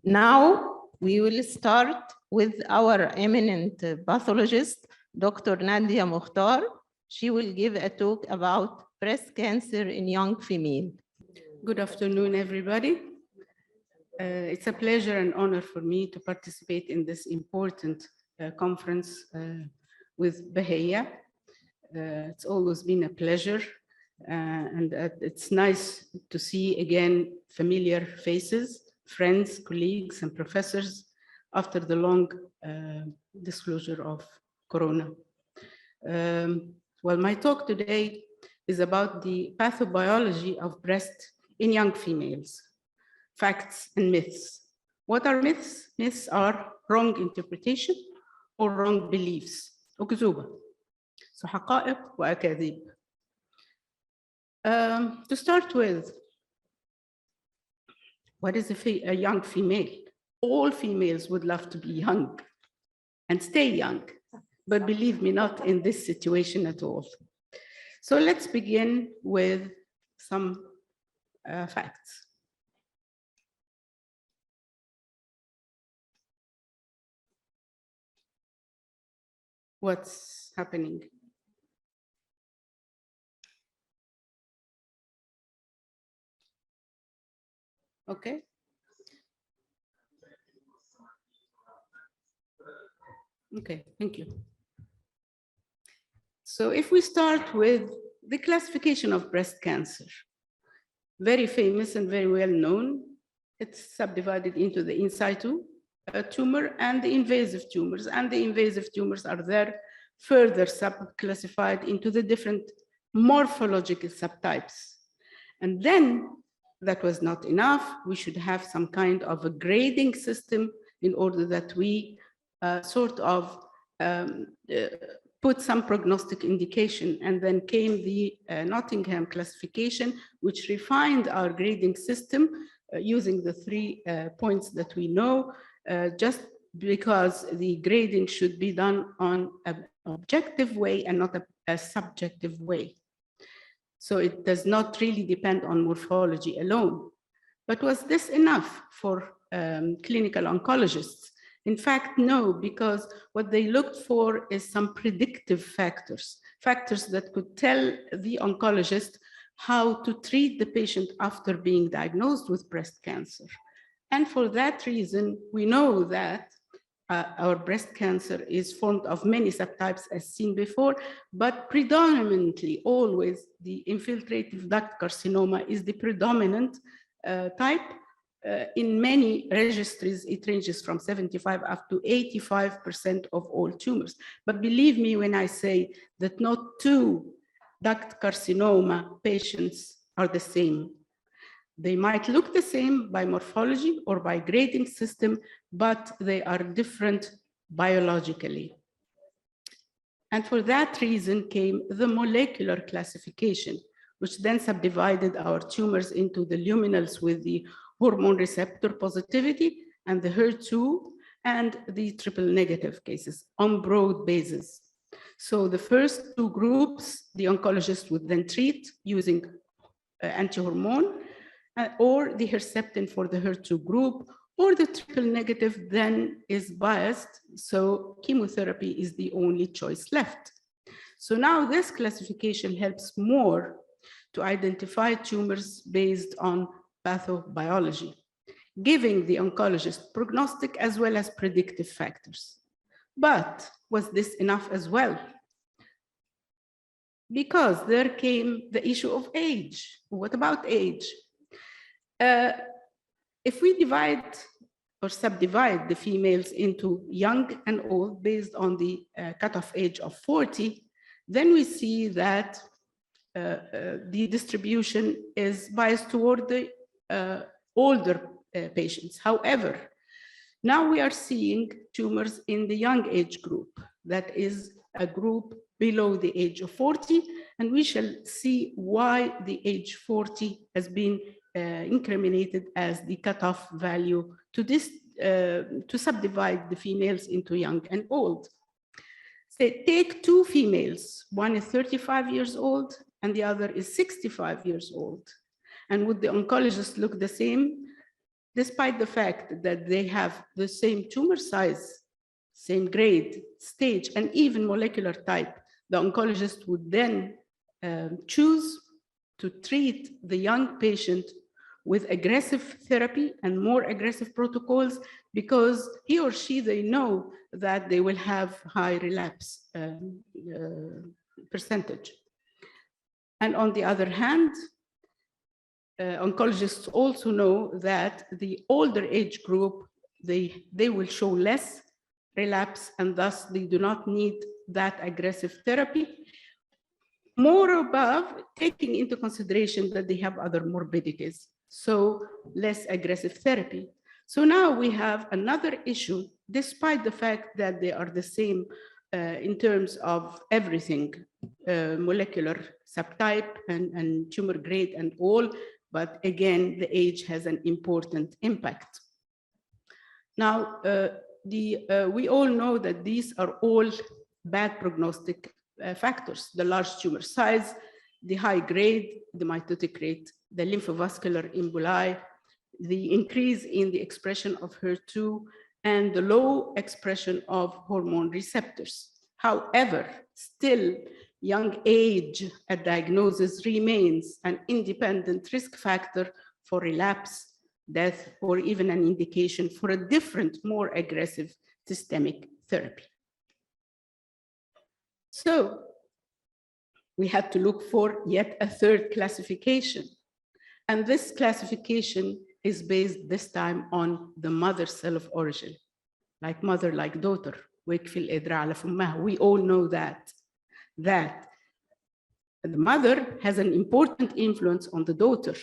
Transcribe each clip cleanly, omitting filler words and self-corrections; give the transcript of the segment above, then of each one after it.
Now we will start with our eminent pathologist, Dr. Nadia Mukhtar. She will give a talk about breast cancer in young female. Good afternoon, everybody. It's a pleasure and honor for me to participate in this important conference with Bahia. It's always been a pleasure, and it's nice to see again familiar faces, friends, colleagues, and professors after the long disclosure of Corona. Well, my talk today is about the pathobiology of breast in young females, facts and myths. What are myths? Myths are wrong interpretation or wrong beliefs. أكذوبة. So حقائق وأكاذيب. To start with, what is a young female? All females would love to be young and stay young, but believe me, not in this situation at all. So let's begin with some facts. What's happening? Okay. Okay, thank you. So if we start with the classification of breast cancer, very famous and very well known, it's subdivided into the in situ tumor and the invasive tumors, and the invasive tumors are there further sub-classified into the different morphological subtypes. And then that was not enough. We should have some kind of a grading system in order that we put some prognostic indication. And then came the Nottingham classification, which refined our grading system using the 3 points that we know, just because the grading should be done on an objective way and not a subjective way. So it does not really depend on morphology alone. But was this enough for clinical oncologists? In fact, no, because what they looked for is some predictive factors, factors that could tell the oncologist how to treat the patient after being diagnosed with breast cancer. And for that reason, we know that our breast cancer is formed of many subtypes as seen before, but predominantly always the infiltrative duct carcinoma is the predominant type. In many registries, it ranges from 75 up to 85% of all tumors. But believe me when I say that not 2 duct carcinoma patients are the same. They might look the same by morphology or by grading system, but they are different biologically. And for that reason came the molecular classification, which then subdivided our tumors into the luminals with the hormone receptor positivity and the HER2 and the triple negative cases on broad basis. So the first 2 groups, the oncologist would then treat using anti-hormone, or the Herceptin for the HER2 group, or the triple negative then is biased, so chemotherapy is the only choice left. So now this classification helps more to identify tumors based on pathobiology, giving the oncologist prognostic as well as predictive factors. But was this enough as well? Because there came the issue of age. What about age? If we divide or subdivide the females into young and old based on the cutoff age of 40, then we see that the distribution is biased toward the older patients. However, now we are seeing tumors in the young age group, that is a group below the age of 40, and we shall see why the age 40 has been incriminated as the cutoff value to subdivide the females into young and old. So take 2 females, one is 35 years old and the other is 65 years old. And would the oncologist look the same? despite the fact that they have the same tumor size, same grade, stage, and even molecular type, the oncologist would then choose to treat the young patient with aggressive therapy and more aggressive protocols, because he or she, they know that they will have high relapse percentage. And on the other hand, oncologists also know that the older age group, they will show less relapse, and thus they do not need that aggressive therapy. More above, taking into consideration that they have other morbidities, so less aggressive therapy. So now we have another issue, despite the fact that they are the same in terms of everything, molecular subtype and tumor grade and all, but again, the age has an important impact. Now, we all know that these are all bad prognostic factors: the large tumor size, the high grade, the mitotic rate, the lymphovascular emboli, the increase in the expression of HER2, and the low expression of hormone receptors. However, still, young age at diagnosis remains an independent risk factor for relapse, death, or even an indication for a different, more aggressive systemic therapy. So we had to look for yet a third classification. And this classification is based this time on the mother cell of origin, like mother, like daughter. We all know that the mother has an important influence on the daughter.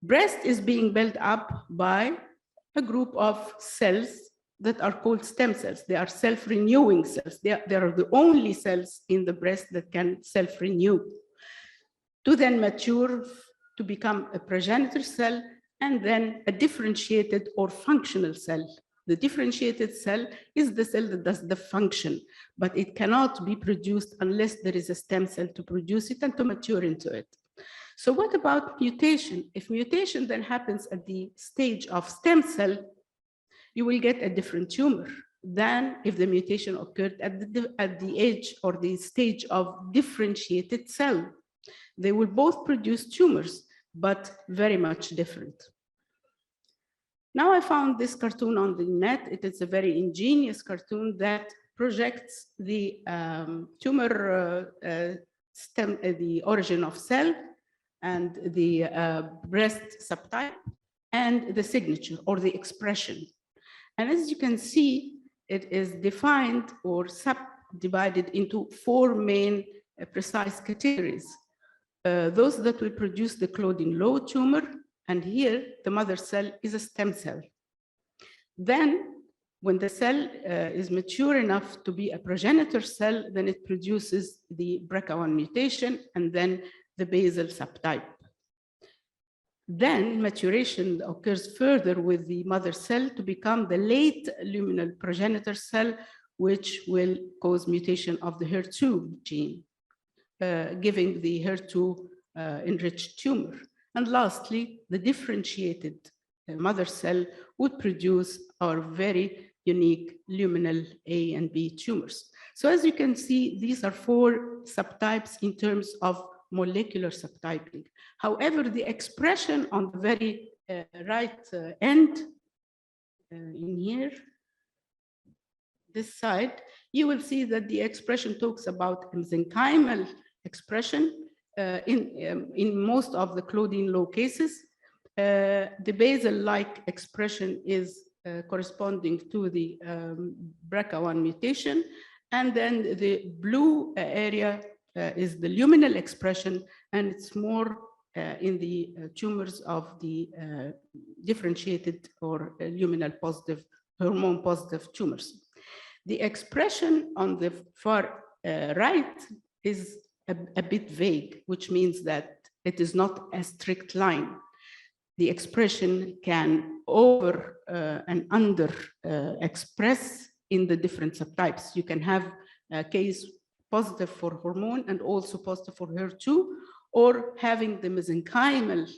Breast is being built up by a group of cells that are called stem cells. They are self-renewing cells. They are the only cells in the breast that can self-renew, to then mature to become a progenitor cell, and then a differentiated or functional cell. The differentiated cell is the cell that does the function, but it cannot be produced unless there is a stem cell to produce it and to mature into it. So what about mutation? If mutation then happens at the stage of stem cell, you will get a different tumor than if the mutation occurred at the age or the stage of differentiated cell. They will both produce tumors, but very much different. Now I found this cartoon on the net. It is a very ingenious cartoon that projects the tumor stem, the origin of cell, and the breast subtype, and the signature or the expression. And as you can see, it is defined or subdivided into 4 main precise categories. Those that will produce the Claudin low tumor, and here the mother cell is a stem cell. Then when the cell is mature enough to be a progenitor cell, then it produces the BRCA1 mutation and then the basal subtype. Then maturation occurs further with the mother cell to become the late luminal progenitor cell, which will cause mutation of the HER2 gene, giving the HER2 enriched tumor. And lastly, the differentiated mother cell would produce our very unique luminal A and B tumors. So as you can see, these are 4 subtypes in terms of molecular subtyping. However, the expression on the very right end in here, this side, you will see that the expression talks about mesenchymal expression in most of the Claudin low cases. The basal-like expression is corresponding to the BRCA1 mutation, and then the blue area is the luminal expression, and it's more in the tumors of the differentiated or luminal positive, hormone positive tumors. The expression on the far right is a bit vague, which means that it is not a strict line. The expression can over and under express in the different subtypes. You can have a case positive for hormone and also positive for HER2, or having the mesenchymal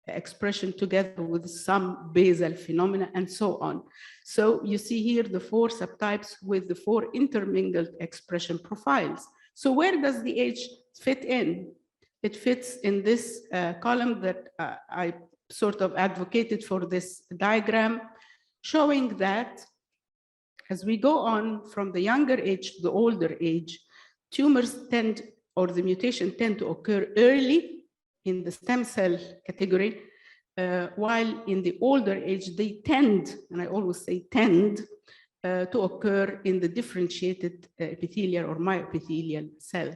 expression together with some basal phenomena and so on. So you see here the 4 subtypes with the 4 intermingled expression profiles. So where does the age fit in? It fits in this column that I sort of advocated for this diagram, showing that as we go on from the younger age to the older age, tumors tend, or the mutation tend to occur early in the stem cell category, while in the older age, they tend, and I always say tend, to occur in the differentiated epithelial or myoepithelial cell.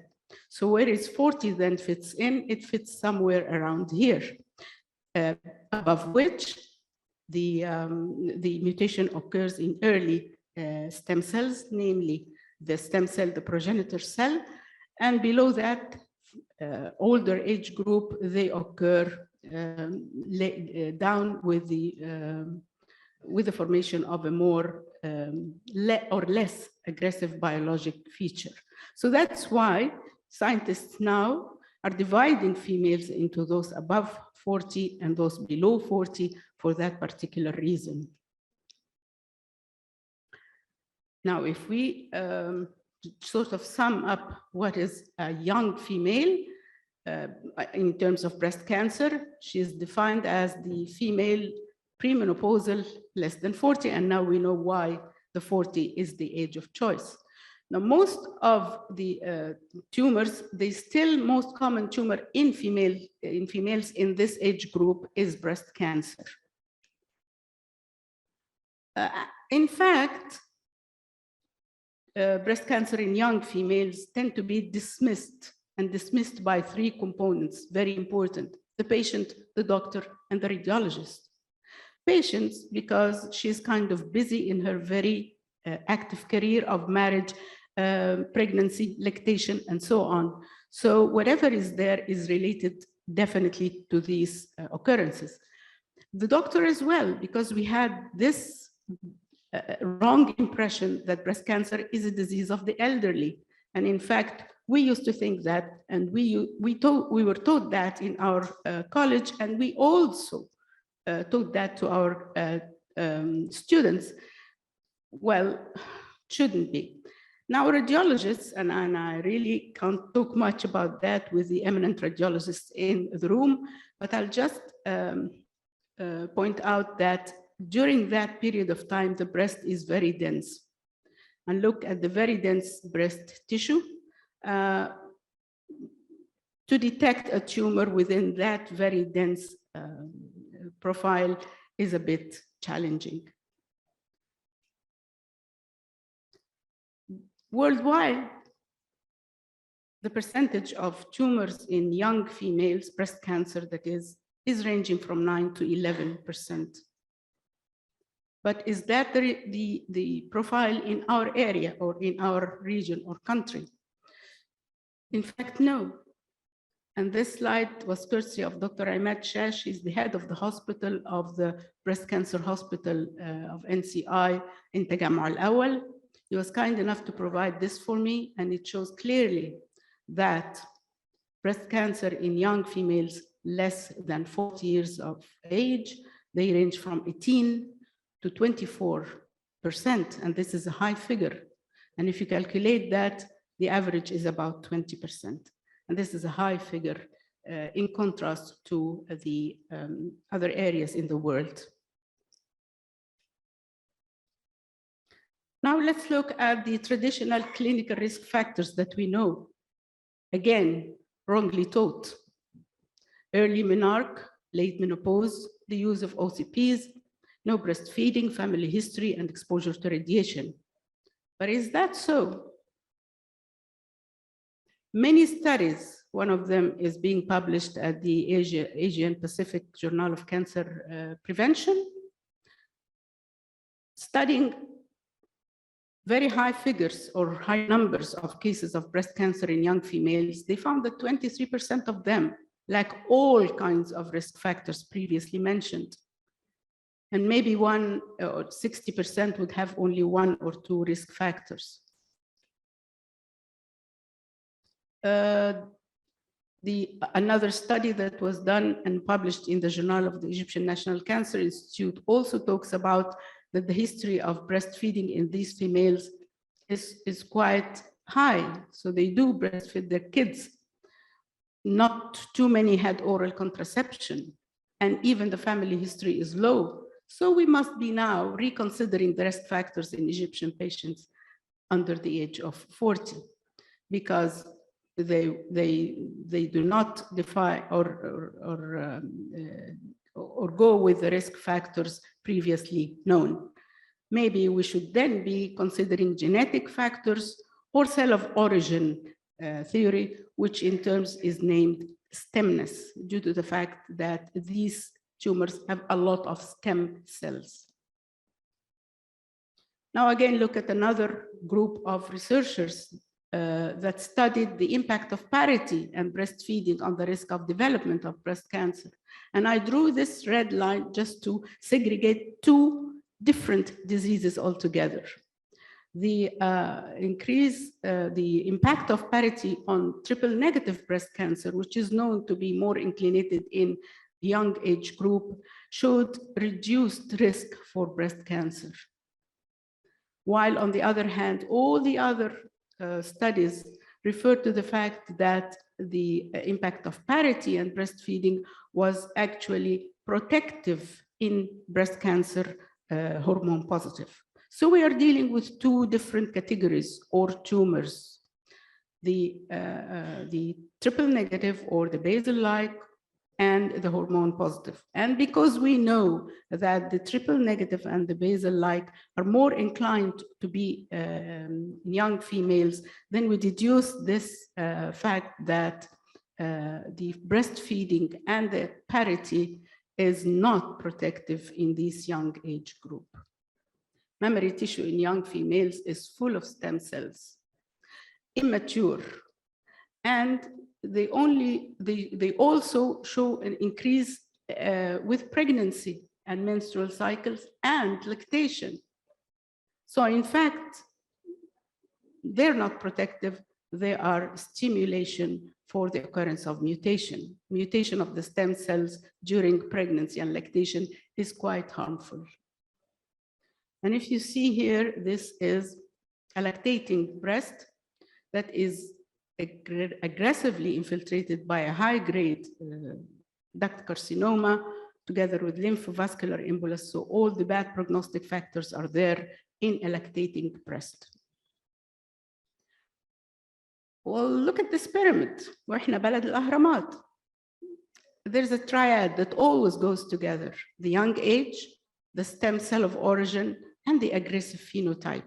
So where is 40 then fits in? It fits somewhere around here, above which the mutation occurs in early stem cells, namely the stem cell, the progenitor cell, and below that, older age group, they occur down with the formation of a more or less aggressive biologic feature. So that's why scientists now are dividing females into those above 40 and those below 40 for that particular reason. Now, if we sort of sum up what is a young female in terms of breast cancer, she is defined as the female premenopausal less than 40, and now we know why the 40 is the age of choice. Now, most of the tumors, the still most common tumor in females in this age group is breast cancer. In fact, breast cancer in young females tend to be dismissed by 3 components, very important: the patient, the doctor, and the radiologist. Patients, because she's kind of busy in her very active career of marriage, pregnancy, lactation, and so on. So whatever is there is related definitely to these occurrences. The doctor as well, because we had this wrong impression that breast cancer is a disease of the elderly. And in fact, we used to think that, and we were taught that in our college, and we also taught that to our students. Well, shouldn't be. Now, radiologists, and I really can't talk much about that with the eminent radiologists in the room, but I'll just point out that during that period of time, the breast is very dense. And look at the very dense breast tissue. To detect a tumor within that very dense profile is a bit challenging. Worldwide, the percentage of tumors in young females, breast cancer that is ranging from 9 to 11%. But is that the profile in our area or in our region or country? In fact, no. And this slide was courtesy of Dr. Ahmed Shah. She's the head of the hospital of the breast cancer hospital of NCI in Tajammu al-Awwal. He was kind enough to provide this for me, and it shows clearly that breast cancer in young females less than 40 years of age, they range from 18 to 24%, and this is a high figure. And if you calculate that, the average is about 20%. And this is a high figure in contrast to the other areas in the world. Now let's look at the traditional clinical risk factors that we know. Again, wrongly taught. Early menarche, late menopause, the use of OCPs, no breastfeeding, family history, and exposure to radiation. But is that so? Many studies, one of them is being published at the Asian Pacific Journal of Cancer Prevention, studying very high figures or high numbers of cases of breast cancer in young females. They found that 23% of them lack all kinds of risk factors previously mentioned. And maybe 60% would have only 1 or 2 risk factors. Another study that was done and published in the Journal of the Egyptian National Cancer Institute also talks about that the history of breastfeeding in these females is quite high. So they do breastfeed their kids. Not too many had oral contraception, and even the family history is low. So we must be now reconsidering the risk factors in Egyptian patients under the age of 40, because they do not defy or go with the risk factors previously known. Maybe we should then be considering genetic factors or cell of origin theory, which in terms is named stemness, due to the fact that these tumors have a lot of stem cells. Now again, look at another group of researchers that studied the impact of parity and breastfeeding on the risk of development of breast cancer. And I drew this red line just to segregate two different diseases altogether. The the impact of parity on triple negative breast cancer, which is known to be more inclinated in young age group, showed reduced risk for breast cancer. While on the other hand, all the other studies refer to the fact that the impact of parity and breastfeeding was actually protective in breast cancer hormone positive. So we are dealing with two different categories or tumors, the triple negative or the basal-like and the hormone positive. And because we know that the triple negative and the basal-like are more inclined to be young females, then we deduce this fact that the breastfeeding and the parity is not protective in this young age group. Mammary tissue in young females is full of stem cells, immature, and they also show an increase with pregnancy and menstrual cycles and lactation. So in fact, they're not protective, they are stimulation for the occurrence of mutation. Mutation of the stem cells during pregnancy and lactation is quite harmful. And if you see here, this is a lactating breast that is aggressively infiltrated by a high-grade duct carcinoma together with lymphovascular embolus. So all the bad prognostic factors are there in a lactating breast. Well, look at this pyramid. وإحنا بلد الأهرامات. There's a triad that always goes together: the young age, the stem cell of origin, and the aggressive phenotype.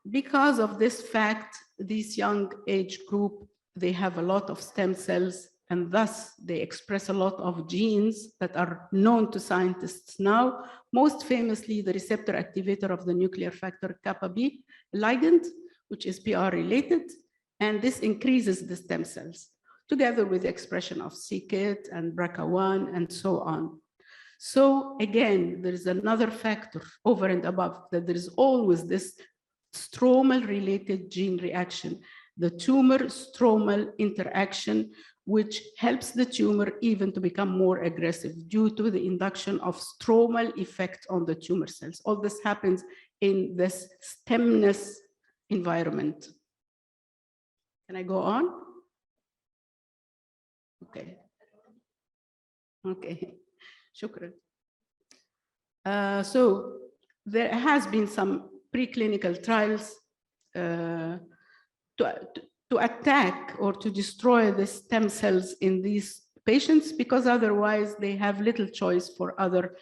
Because of this fact, this young age group, they have a lot of stem cells, and thus they express a lot of genes that are known to scientists now, most famously the receptor activator of the nuclear factor kappa B ligand, which is PR related, and this increases the stem cells, together with the expression of c-KIT and BRCA1 and so on. So again, there is another factor over and above, that there is always this stromal related gene reaction, the tumor stromal interaction, which helps the tumor even to become more aggressive due to the induction of stromal effect on the tumor cells. All this happens in this stemness environment. Can I go on? Okay. Okay. Shukran. So there has been some preclinical trials to attack or to destroy the stem cells in these patients, because otherwise they have little choice for other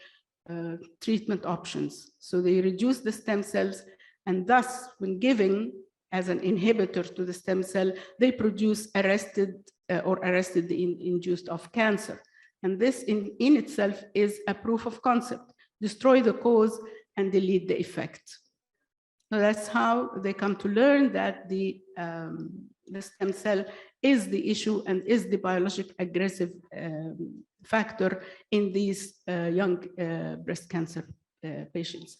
treatment options. So they reduce the stem cells, and thus when giving as an inhibitor to the stem cell, they produce arrested induced of cancer. And this in itself is a proof of concept: destroy the cause and delete the effect. So that's how they come to learn that the stem cell is the issue and is the biologic aggressive factor in these young breast cancer patients.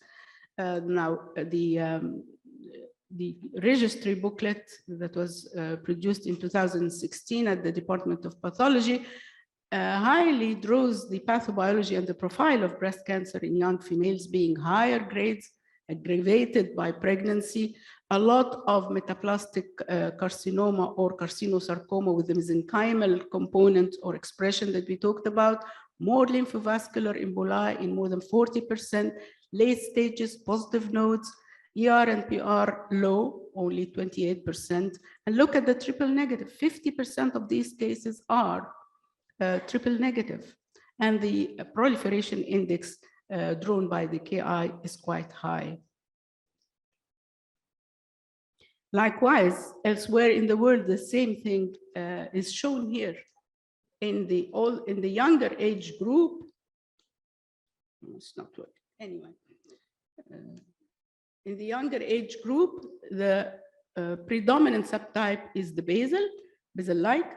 Now, registry booklet that was produced in 2016 at the Department of Pathology highly draws the pathobiology and the profile of breast cancer in young females being higher grades, aggravated by pregnancy, a lot of metaplastic carcinoma or carcinosarcoma with the mesenchymal component or expression that we talked about, more lymphovascular emboli in more than 40%, late stages, positive nodes, ER and PR low, only 28%. And look at the triple negative, 50% of these cases are triple negative. And the proliferation index drawn by the KI is quite high. Likewise, elsewhere in the world, the same thing is shown here. In the younger age group, it's not working. Anyway, in the younger age group, the predominant subtype is the basal-like,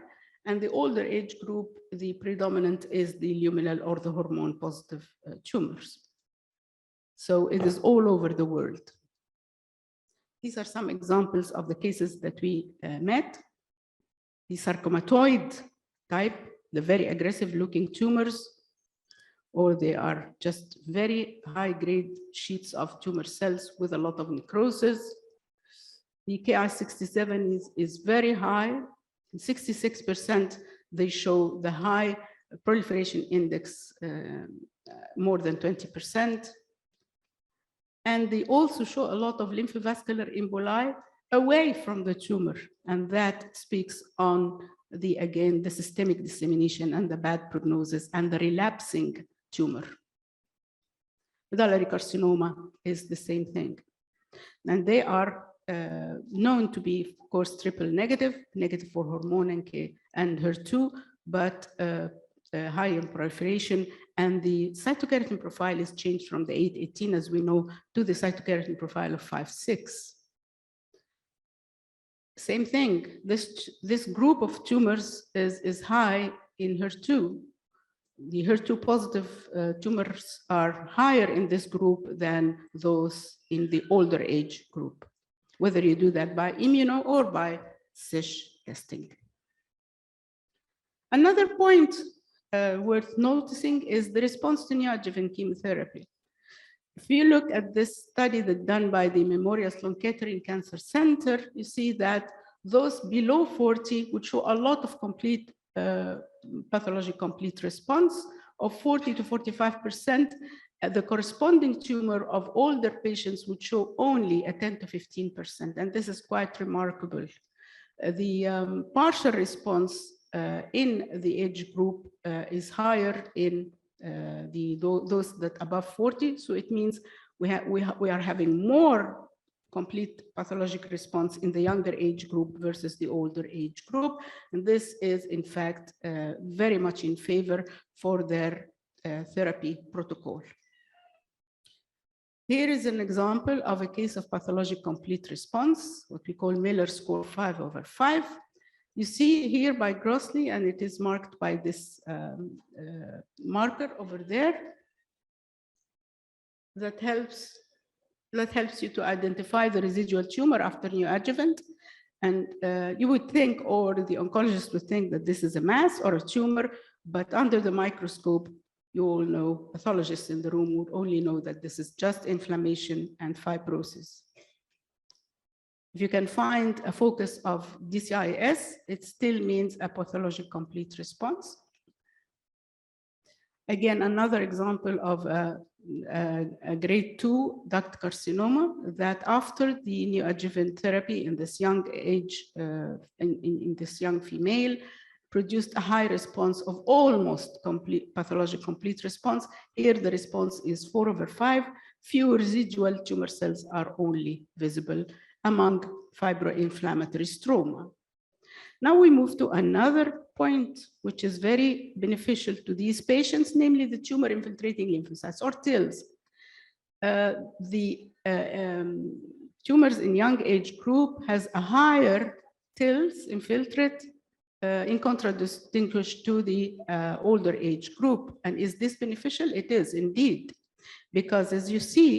and the older age group, the predominant is the luminal or the hormone-positive tumors. So it is all over the world. These are some examples of the cases that we met. The sarcomatoid type, the very aggressive looking tumors, or they are just very high grade sheets of tumor cells with a lot of necrosis. The Ki-67 is very high. 66%, they show the high proliferation index, more than 20%. And they also show a lot of lymphovascular emboli away from the tumor. And that speaks on again, the systemic dissemination and the bad prognosis and the relapsing tumor. Medullary carcinoma is the same thing. And they are known to be, of course, triple negative, negative for hormone and HER2, but high in proliferation. And the cytokeratin profile is changed from the 818, as we know, to the cytokeratin profile of 5/6. Same thing, this group of tumors is high in HER2. The HER2 positive tumors are higher in this group than those in the older age group, whether you do that by immuno or by CISH testing. Another point worth noticing is the response to neoadjuvant chemotherapy. If you look at this study that's done by the Memorial Sloan Kettering Cancer Center, you see that those below 40 would show a lot of complete pathologic complete response of 40 to 45%. The corresponding tumor of older patients would show only a 10 to 15%, and this is quite remarkable. The partial response in the age group is higher in those that above 40, so it means we are having more complete pathologic response in the younger age group versus the older age group, and this is in fact very much in favor for their therapy protocol. Here is an example of a case of pathologic complete response, what we call Miller score 5/5. You see here by Grossley, and it is marked by this marker over there that helps you to identify the residual tumor after neoadjuvant. And you would think, or the oncologist would think, that this is a mass or a tumor, but under the microscope, you all know, pathologists in the room would only know that this is just inflammation and fibrosis. If you can find a focus of DCIS, it still means a pathologic complete response. Again, another example of a grade 2 duct carcinoma that after the neoadjuvant therapy in this young age, in this young female, produced a high response of almost complete pathologic complete response. Here the response is 4/5. Few residual tumor cells are only visible among fibroinflammatory stroma. Now we move to another point, which is very beneficial to these patients, namely the tumor infiltrating lymphocytes, or TILs. Tumors in young age group has a higher TILs infiltrate in contrast to the older age group. And is this beneficial? It is indeed, because as you see,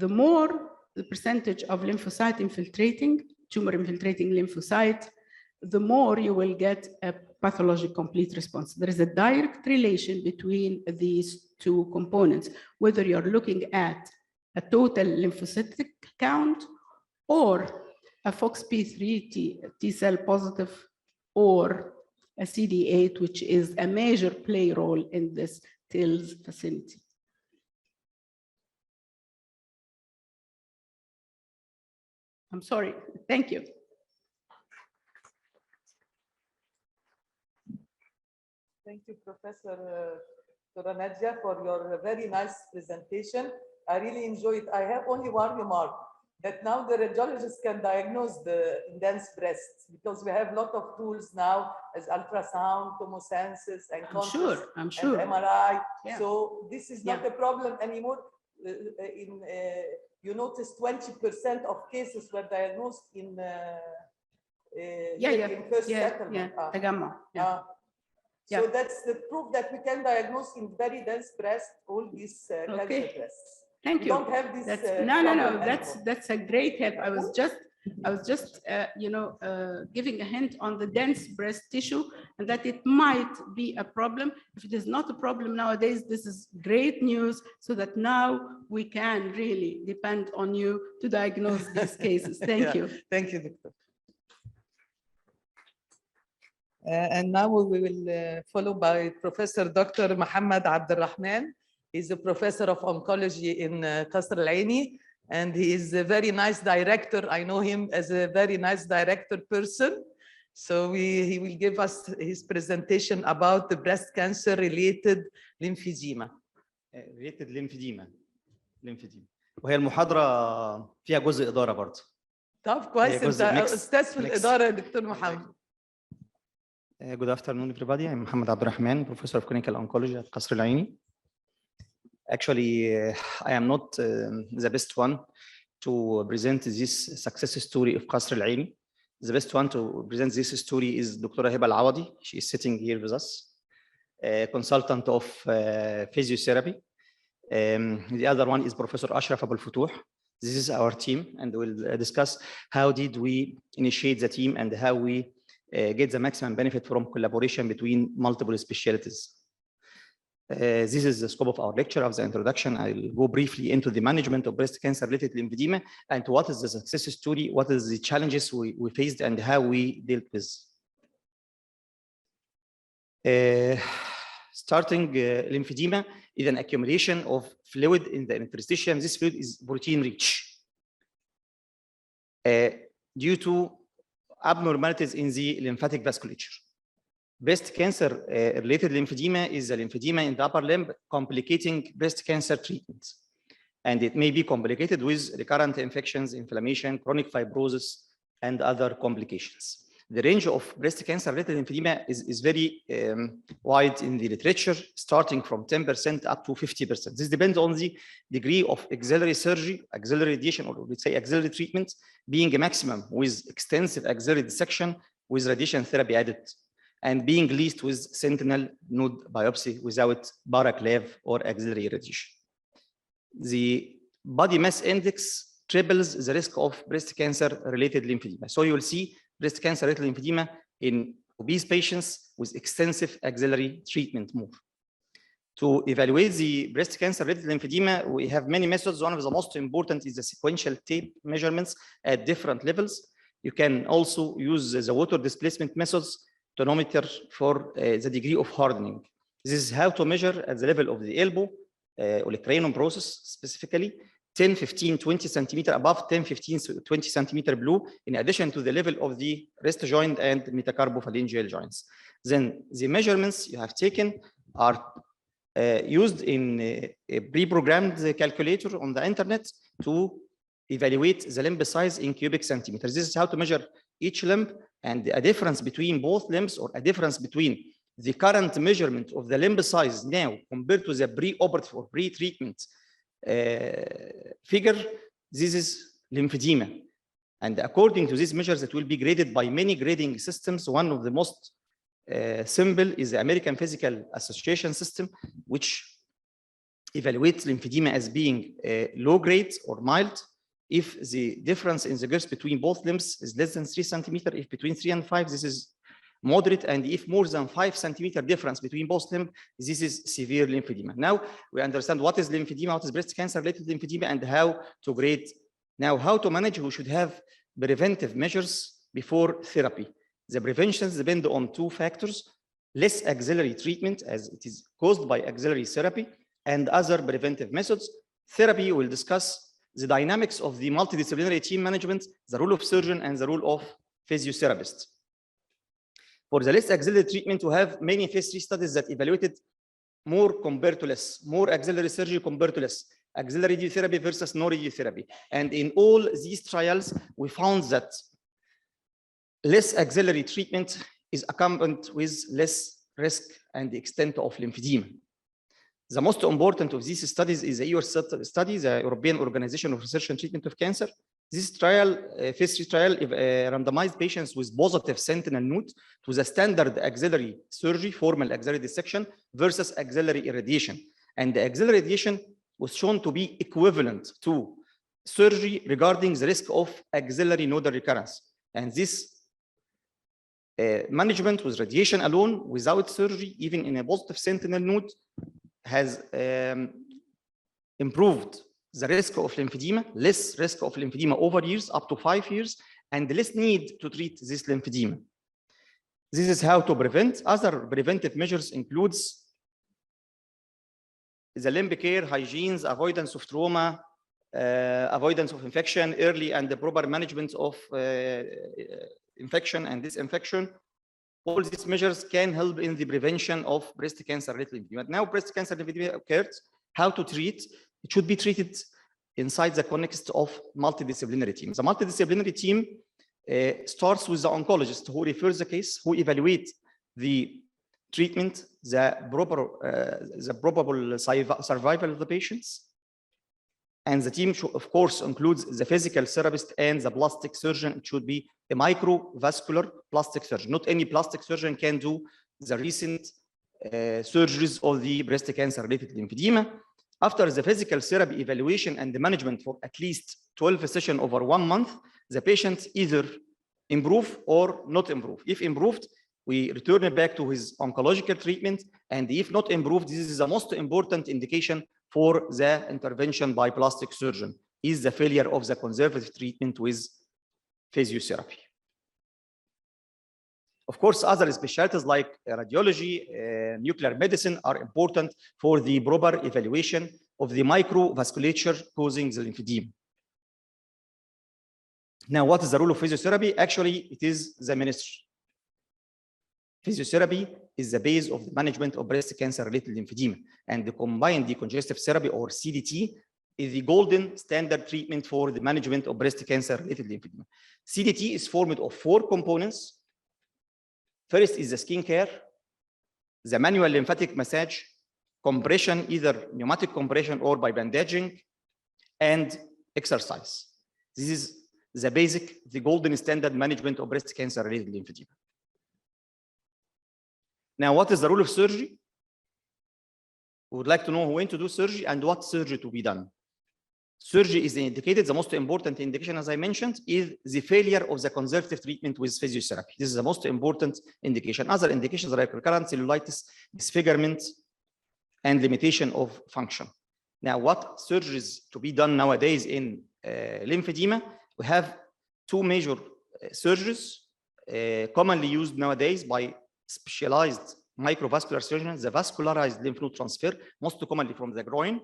the more the percentage of lymphocyte infiltrating, tumor infiltrating lymphocyte, the more you will get a pathologic complete response. There is a direct relation between these two components, whether you're looking at a total lymphocytic count or a FOXP3 T cell positive or a CD8, which is a major play role in this TILS facility. I'm sorry, thank you. Thank you, Professor Dr. Nadia, for your very nice presentation. I really enjoyed it. I have only one remark, that now the radiologists can diagnose the dense breasts, because we have a lot of tools now as ultrasound, tomosynthesis, and I'm sure. and MRI. Yeah. So this is not a problem anymore. You notice 20% of cases were diagnosed in first settlement. So that's the proof that we can diagnose in very dense breast all these cancer breasts. Thank you. Don't have this. No. That's a great help. I was just giving a hint on the dense breast tissue and that it might be a problem. If it is not a problem nowadays, this is great news, so that now we can really depend on you to diagnose these cases. Thank you. Thank you, Doctor. And now we will follow by Professor Dr. Mohammed Abdulrahman. He's a professor of oncology in Qasr Al Aini, and he is a very nice director. I know him as a very nice director person. So he will give us his presentation about the breast cancer related lymphedema. Related lymphedema. وهي المحاضرة فيها جزء إدارة برضه. طب كويس، انت استاذ في الإدارة يا دكتور محمد. Good afternoon, everybody. I'm Mohammed Abdulrahman, professor of clinical oncology at Qasr Al Aini. Actually, I am not the best one to present this success story of Qasr Al Aini. The best one to present this story is Dr. Hiba Al-Awadi. She is sitting here with us, a consultant of physiotherapy. The other one is Professor Ashraf Abul Futuh. This is our team, and we'll discuss how did we initiate the team and how we get the maximum benefit from collaboration between multiple specialties. This is the scope of our lecture of the introduction. I'll go briefly into the management of breast cancer-related lymphedema and what is the success story, what is the challenges we faced, and how we dealt with. Starting lymphedema is an accumulation of fluid in the interstitium. This fluid is protein rich. Due to abnormalities in the lymphatic vasculature. Breast cancer related lymphedema is a lymphedema in the upper limb complicating breast cancer treatment. And it may be complicated with recurrent infections, inflammation, chronic fibrosis, and other complications. The range of breast cancer related lymphedema is very wide in the literature, starting from 10% up to 50%. This depends on the degree of axillary surgery, axillary radiation, or let's say axillary treatment, being a maximum with extensive axillary dissection with radiation therapy added, and being least with sentinel node biopsy without paraclave or axillary radiation. The body mass index triples the risk of breast cancer related lymphedema. So you will see breast cancer related lymphedema in obese patients with extensive axillary treatment more. To evaluate the breast cancer related lymphedema, we have many methods. One of the most important is the sequential tape measurements at different levels. You can also use the water displacement methods, tonometer for the degree of hardening. This is how to measure at the level of the elbow, or the cranium process specifically, 10, 15, 20 centimeter above, 10, 15, 20 centimeter below, in addition to the level of the wrist joint and metacarpophalangeal joints. Then the measurements you have taken are used in a pre-programmed calculator on the internet to evaluate the limb size in cubic centimeters. This is how to measure each limb, and a difference between both limbs, or a difference between the current measurement of the limb size now compared to the pre-operative or pre-treatment figure. This is lymphedema. And according to these measures, it will be graded by many grading systems. One of the most simple is the American Physical Association system, which evaluates lymphedema as being low grade or mild, If the difference in the girth between both limbs is less than 3 centimeters, if between 3 and 5, this is moderate, and if more than 5 centimeter difference between both limbs, this is severe lymphedema. Now we understand what is lymphedema, what is breast cancer related lymphedema, and how to grade. Now, how to manage? We should have preventive measures before therapy. The preventions depend on 2 factors: less axillary treatment, as it is caused by axillary therapy, and other preventive methods. Therapy will discuss the dynamics of the multidisciplinary team management, the role of surgeon, and the role of physiotherapist. For the less axillary treatment, we have many phase 3 studies that evaluated more compared to less, more axillary surgery compared to less, axillary radiotherapy versus no radiotherapy. And in all these trials, we found that less axillary treatment is accompanied with less risk and the extent of lymphedema. The most important of these studies is the EOR study, the European Organization of Research and Treatment of Cancer. This trial, phase 3 trial, randomized patients with positive sentinel node to the standard axillary surgery, formal axillary dissection versus axillary irradiation. And the axillary irradiation was shown to be equivalent to surgery regarding the risk of axillary nodal recurrence. And this management with radiation alone, without surgery, even in a positive sentinel node, has improved the risk of lymphedema, less risk of lymphedema over years, up to 5 years, and less need to treat this lymphedema. This is how to prevent. Other preventive measures includes the limb care, hygienes, avoidance of trauma, avoidance of infection, early and the proper management of infection and disinfection. All these measures can help in the prevention of breast cancer-related lymphedema. Now, breast cancer lymphedema occurred. How to treat? It should be treated inside the context of multidisciplinary teams. The multidisciplinary team starts with the oncologist who refers the case, who evaluates the treatment, the probable survival of the patients. And the team, should, of course, includes the physical therapist and the plastic surgeon. It should be a microvascular plastic surgeon. Not any plastic surgeon can do the recent surgeries of the breast cancer-related lymphedema. After the physical therapy evaluation and the management for at least 12 sessions over 1 month, the patient either improve or not improve. If improved, we return it back to his oncological treatment. And if not improved, this is the most important indication for the intervention by plastic surgeon, is the failure of the conservative treatment with physiotherapy. Of course, other specialties like radiology, nuclear medicine are important for the proper evaluation of the microvasculature causing the lymphedema. Now, what is the role of physiotherapy? Actually, it is the ministry. Physiotherapy is the base of the management of breast cancer-related lymphedema, and the combined decongestive therapy, or CDT, is the golden standard treatment for the management of breast cancer-related lymphedema. CDT is formed of 4 components. First is the skin care, the manual lymphatic massage, compression, either pneumatic compression or by bandaging, and exercise. This is the basic, the golden standard management of breast cancer-related lymphedema. Now, what is the role of surgery? We would like to know when to do surgery and what surgery to be done. Surgery is indicated. The most important indication, as I mentioned, is the failure of the conservative treatment with physiotherapy. This is the most important indication. Other indications like recurrent cellulitis, disfigurement, and limitation of function. Now, what surgeries to be done nowadays in lymphedema? We have 2 major surgeries commonly used nowadays by specialized microvascular surgeons: the vascularized lymph node transfer, most commonly from the groin,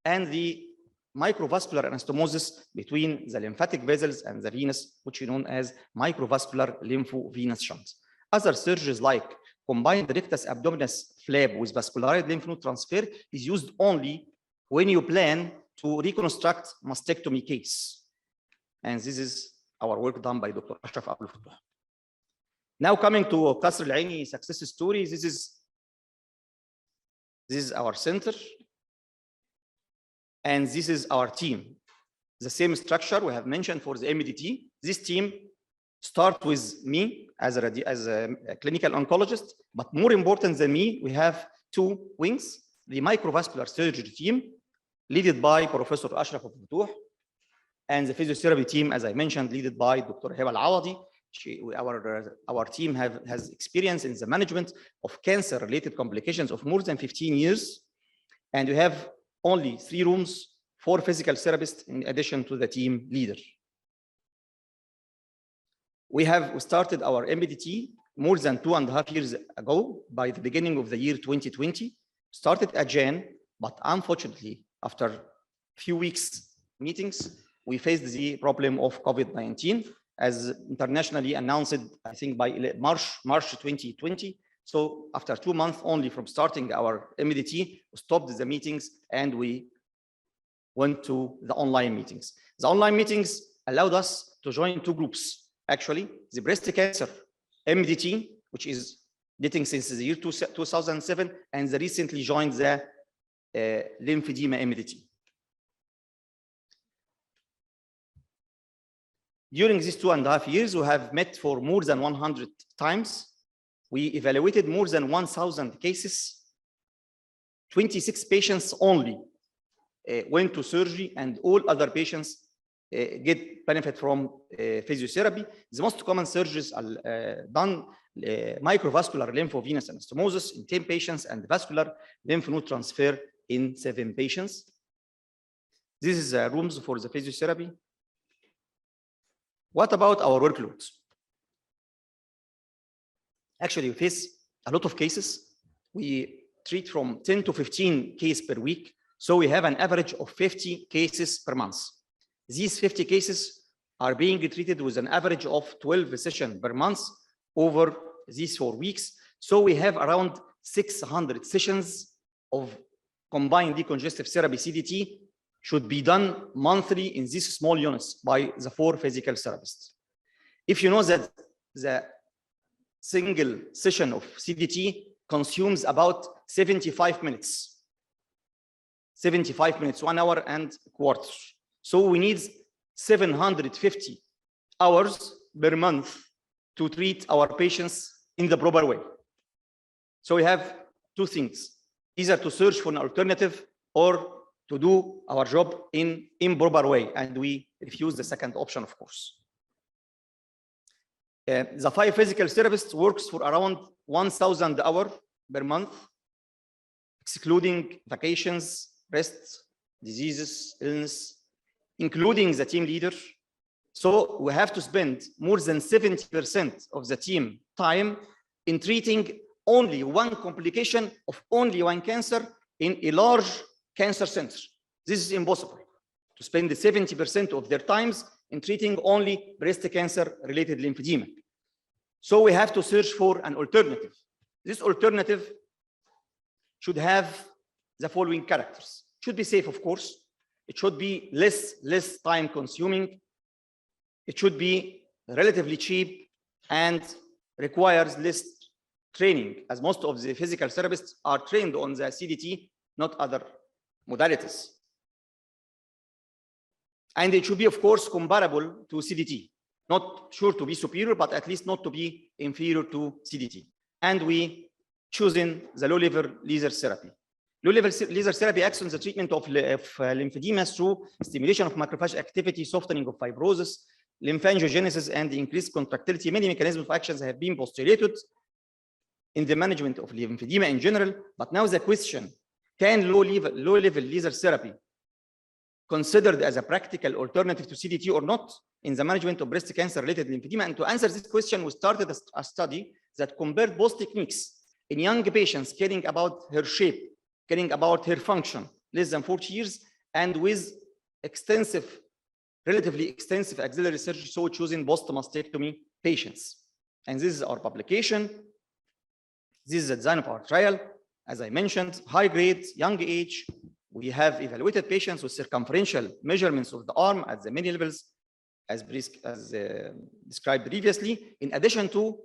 and the microvascular anastomosis between the lymphatic vessels and the venous, which is known as microvascular lymphovenous shunt. Other surgeries like combined rectus abdominis flap with vascularized lymph node transfer is used only when you plan to reconstruct mastectomy case. And this is our work done by Dr. Ashraf Abdul Fatah. Now, coming to Qasr Al Aini success story, this is our center, and this is our team. The same structure we have mentioned for the MDT. This team starts with me as a clinical oncologist, but more important than me, we have 2 wings: the microvascular surgery team, led by Professor Ashraf Abdul Fatah, And the physiotherapy team, as I mentioned, led by Dr. Heba Al-Awadi. Our team has experience in the management of cancer-related complications of more than 15 years. And we have only 3 rooms, 4 physical therapists in addition to the team leader. We started our MBDT more than 2.5 years ago, by the beginning of the year 2020. Started at Jan, but unfortunately, after a few weeks meetings, we faced the problem of COVID-19, as internationally announced, I think by March 2020. So after 2 months only from starting our MDT, we stopped the meetings and we went to the online meetings. The online meetings allowed us to join 2 groups. Actually, the breast cancer MDT, which is dating since the year 2007, and the recently joined the lymphedema MDT. During these 2.5 years, we have met for more than 100 times. We evaluated more than 1,000 cases. 26 patients only went to surgery, and all other patients get benefit from physiotherapy. The most common surgeries are done microvascular lymphovenous anastomosis in 10 patients and vascular lymph node transfer in 7 patients. This is rooms for the physiotherapy. What about our workloads? Actually, we face a lot of cases. We treat from 10 to 15 cases per week. So we have an average of 50 cases per month. These 50 cases are being treated with an average of 12 sessions per month over these 4 weeks. So we have around 600 sessions of combined decongestive therapy CDT should be done monthly in these small units by the 4 physical therapists. If you know that the single session of CDT consumes about 75 minutes, 1 hour and a quarter. So we need 750 hours per month to treat our patients in the proper way. So we have 2 things, either to search for an alternative or to do our job in improper way, and we refuse the second option, of course. The 5 physical therapists works for around 1,000 hours per month, excluding vacations, rest, diseases, illness, including the team leader. So we have to spend more than 70% of the team time in treating only 1 complication of only 1 cancer in a large cancer center. This is impossible to spend the 70% of their times in treating only breast cancer related lymphedema. So we have to search for an alternative. This alternative should have the following characters. It should be safe, of course. It should be less time consuming. It should be relatively cheap and requires less training, as most of the physical therapists are trained on the CDT, not other modalities. And it should be, of course, comparable to CDT. Not sure to be superior, but at least not to be inferior to CDT. And we choosing the low-level laser therapy. Low-level laser therapy acts on the treatment of lymphedema through stimulation of macrophage activity, softening of fibrosis, lymphangiogenesis, and increased contractility. Many mechanisms of actions have been postulated in the management of lymphedema in general. But now the question, can low-level laser therapy considered as a practical alternative to CDT or not in the management of breast cancer-related lymphedema? And to answer this question, we started a study that compared both techniques in young patients caring about her shape, caring about her function, less than 40 years, and with relatively extensive axillary surgery, so choosing post-mastectomy patients. And this is our publication. This is the design of our trial. As I mentioned, high grade, young age. We have evaluated patients with circumferential measurements of the arm at the many levels, as described previously. In addition to,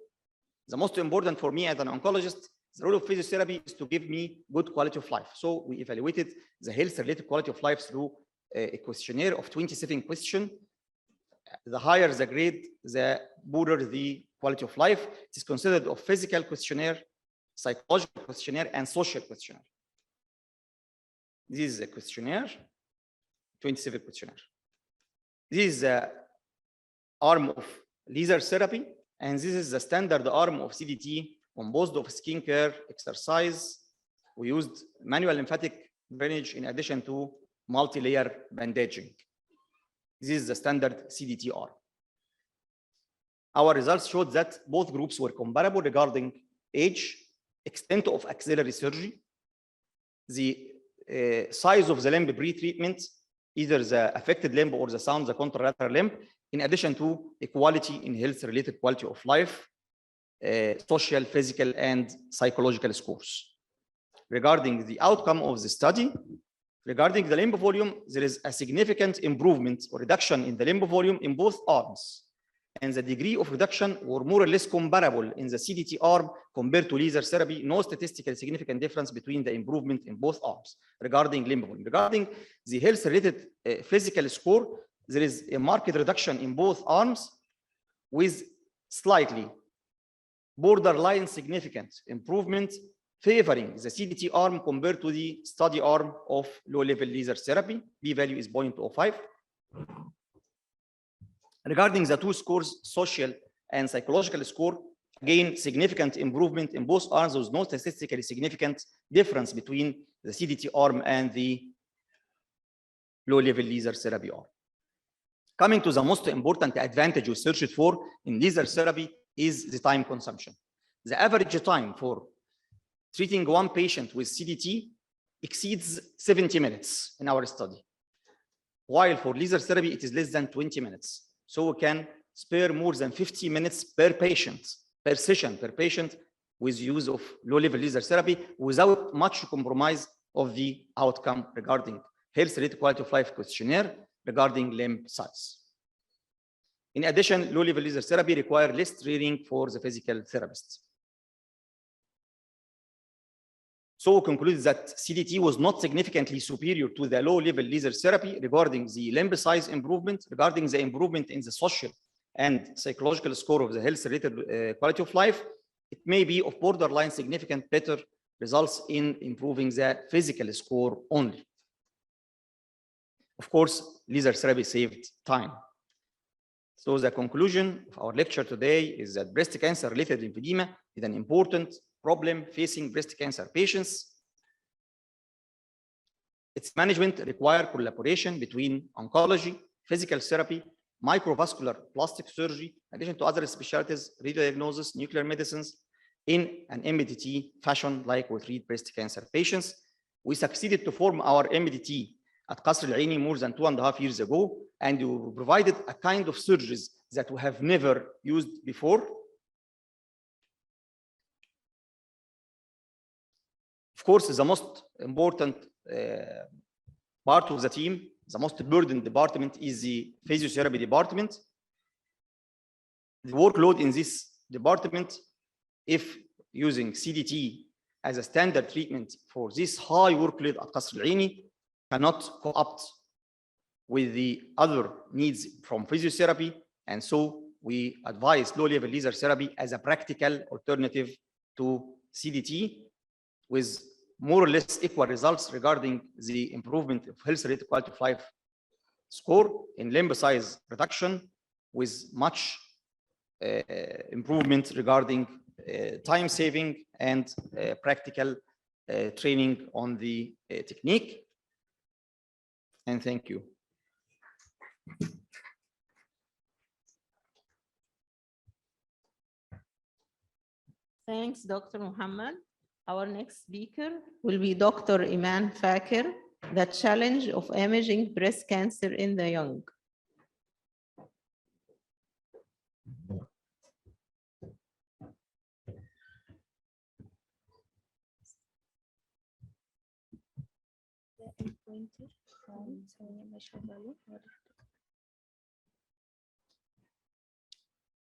the most important for me as an oncologist, the role of physiotherapy is to give me good quality of life. So we evaluated the health-related quality of life through a questionnaire of 27 questions. The higher the grade, the poorer the quality of life. It is considered a physical questionnaire, psychological questionnaire, and social questionnaire. This is a questionnaire, 27 questionnaire. This is the arm of laser therapy, and this is the standard arm of CDT composed of skincare, exercise. We used manual lymphatic drainage in addition to multi-layer bandaging. This is the standard CDT arm. Our results showed that both groups were comparable regarding age, extent of axillary surgery, the size of the limb pre-treatment, either the affected limb or the sound, the contralateral limb, in addition to equality in health-related quality of life, social, physical, and psychological scores. Regarding the outcome of the study, regarding the limb volume, there is a significant improvement or reduction in the limb volume in both arms. And the degree of reduction were more or less comparable in the CDT arm compared to laser therapy. No statistically significant difference between the improvement in both arms regarding limb volume. Regarding the health-related physical score, there is a marked reduction in both arms with slightly borderline significant improvement favoring the CDT arm compared to the study arm of low-level laser therapy. P-value is 0.05. Regarding the two scores, social and psychological score, again, significant improvement in both arms. There was no statistically significant difference between the CDT arm and the low-level laser therapy arm. Coming to the most important advantage we searched for in laser therapy is the time consumption. The average time for treating one patient with CDT exceeds 70 minutes in our study, while for laser therapy, it is less than 20 minutes. So we can spare more than 50 minutes per patient, per session, per patient with use of low-level laser therapy without much compromise of the outcome regarding health-related quality of life questionnaire regarding limb size. In addition, low-level laser therapy requires less training for the physical therapist. So we concluded that CDT was not significantly superior to the low-level laser therapy regarding the limb size improvement, regarding the improvement in the social and psychological score of the health-related quality of life. It may be of borderline significant better results in improving the physical score only. Of course, laser therapy saved time. So the conclusion of our lecture today is that breast cancer-related lymphedema is an important problem facing breast cancer patients. Its management requires collaboration between oncology, physical therapy, microvascular plastic surgery, in addition to other specialties, radiodiagnosis, nuclear medicines, in an MDT fashion like we treat breast cancer patients. We succeeded to form our MDT at Qasr Al Aini more than 2.5 years ago, and we provided a kind of surgeries that we have never used before. Of course, the most important part of the team, the most burdened department is the physiotherapy department. The workload in this department, if using CDT as a standard treatment for this high workload at Qasr Al Aini, cannot co-opt with the other needs from physiotherapy. And so we advise low-level laser therapy as a practical alternative to CDT with more or less equal results regarding the improvement of health-related quality of life score in limb size reduction, with much improvement regarding time saving and practical training on the technique. And thank you. Thanks, Dr. Muhammad. Our next speaker will be Dr. Iman Fakir, the challenge of imaging breast cancer in the young.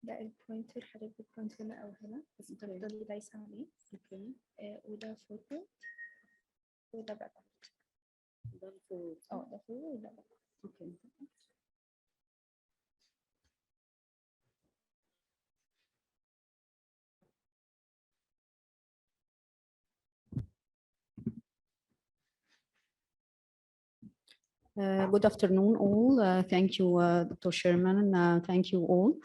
ده البوينتر حضرتك بتبوينت هنا او هنا بس تفضلي دايسه عليه. اوكي. وده فوتو وده باك. ده فوتو. ده فوتو وده باك. اوكي. Good afternoon, all. Thank you, Dr. Sherman. Thank you all.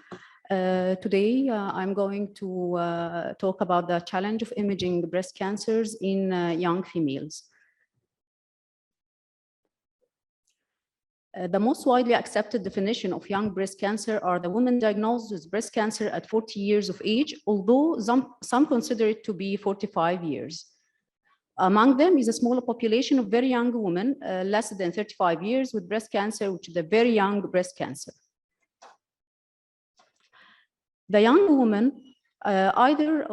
Today, I'm going to talk about the challenge of imaging breast cancers in young females. The most widely accepted definition of young breast cancer are the women diagnosed with breast cancer at 40 years of age, although some consider it to be 45 years. Among them is a smaller population of very young women, less than 35 years, with breast cancer, which is a very young breast cancer. The young woman either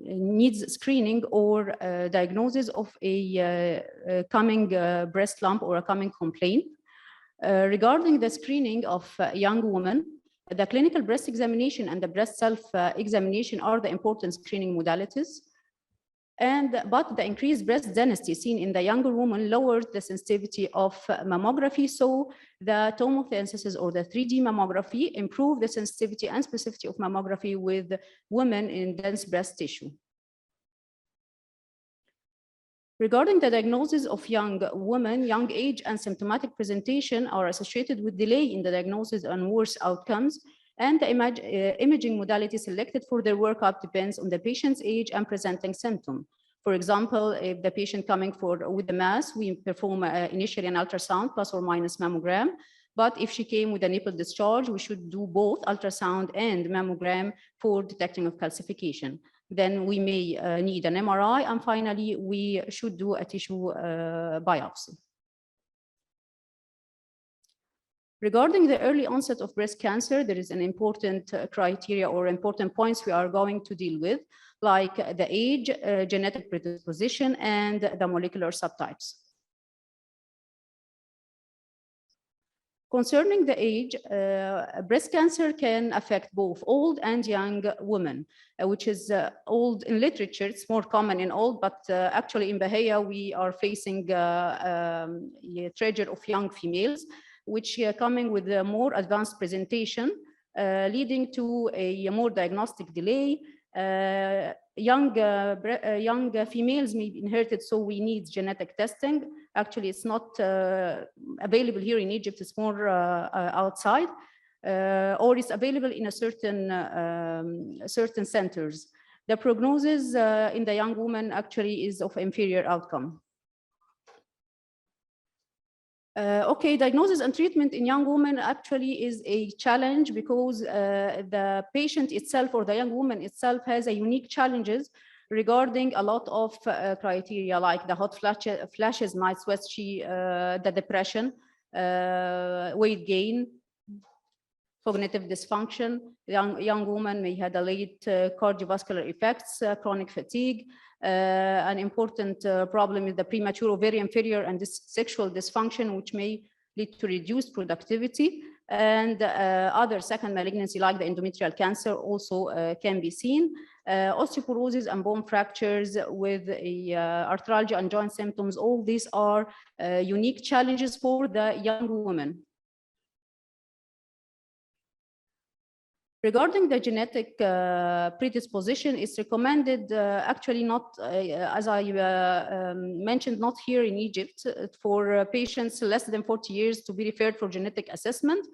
needs screening or diagnosis of a coming breast lump or a coming complaint. Regarding the screening of young women, the clinical breast examination and the breast self-examination are the important screening modalities. But the increased breast density seen in the younger woman lowers the sensitivity of mammography, so the tomosynthesis or the 3D mammography improve the sensitivity and specificity of mammography with women in dense breast tissue. Regarding the diagnosis of young women, young age and symptomatic presentation are associated with delay in the diagnosis and worse outcomes, and the imaging modality selected for their workup depends on the patient's age and presenting symptom. For example, if the patient coming with the mass, we perform initially an ultrasound plus or minus mammogram. But if she came with a nipple discharge, we should do both ultrasound and mammogram for detecting of calcification. Then we may need an MRI, and finally, we should do a tissue biopsy. Regarding the early onset of breast cancer, there is an important criteria or important points we are going to deal with, like the age, genetic predisposition, and the molecular subtypes. Concerning the age, breast cancer can affect both old and young women, which is old in literature. It's more common in old, but actually in Bahia, we are facing a treasure of young females, which are coming with a more advanced presentation, leading to a more diagnostic delay. Young females may be inherited, so we need genetic testing. Actually, it's not available here in Egypt, it's more outside, or it's available in a certain centers. The prognosis in the young woman actually is of inferior outcome. Okay, diagnosis and treatment in young women actually is a challenge because the patient itself or the young woman itself has a unique challenges regarding a lot of criteria like the hot flashes, night sweats, the depression, weight gain, cognitive dysfunction. Young woman may have a late cardiovascular effects, chronic fatigue. An important problem is the premature ovarian failure and this sexual dysfunction, which may lead to reduced productivity. And other second malignancy like the endometrial cancer also can be seen. Osteoporosis and bone fractures with arthralgia and joint symptoms, all these are unique challenges for the young woman. Regarding the genetic predisposition, it's recommended actually not, as I mentioned, not here in Egypt, for patients less than 40 years to be referred for genetic assessment.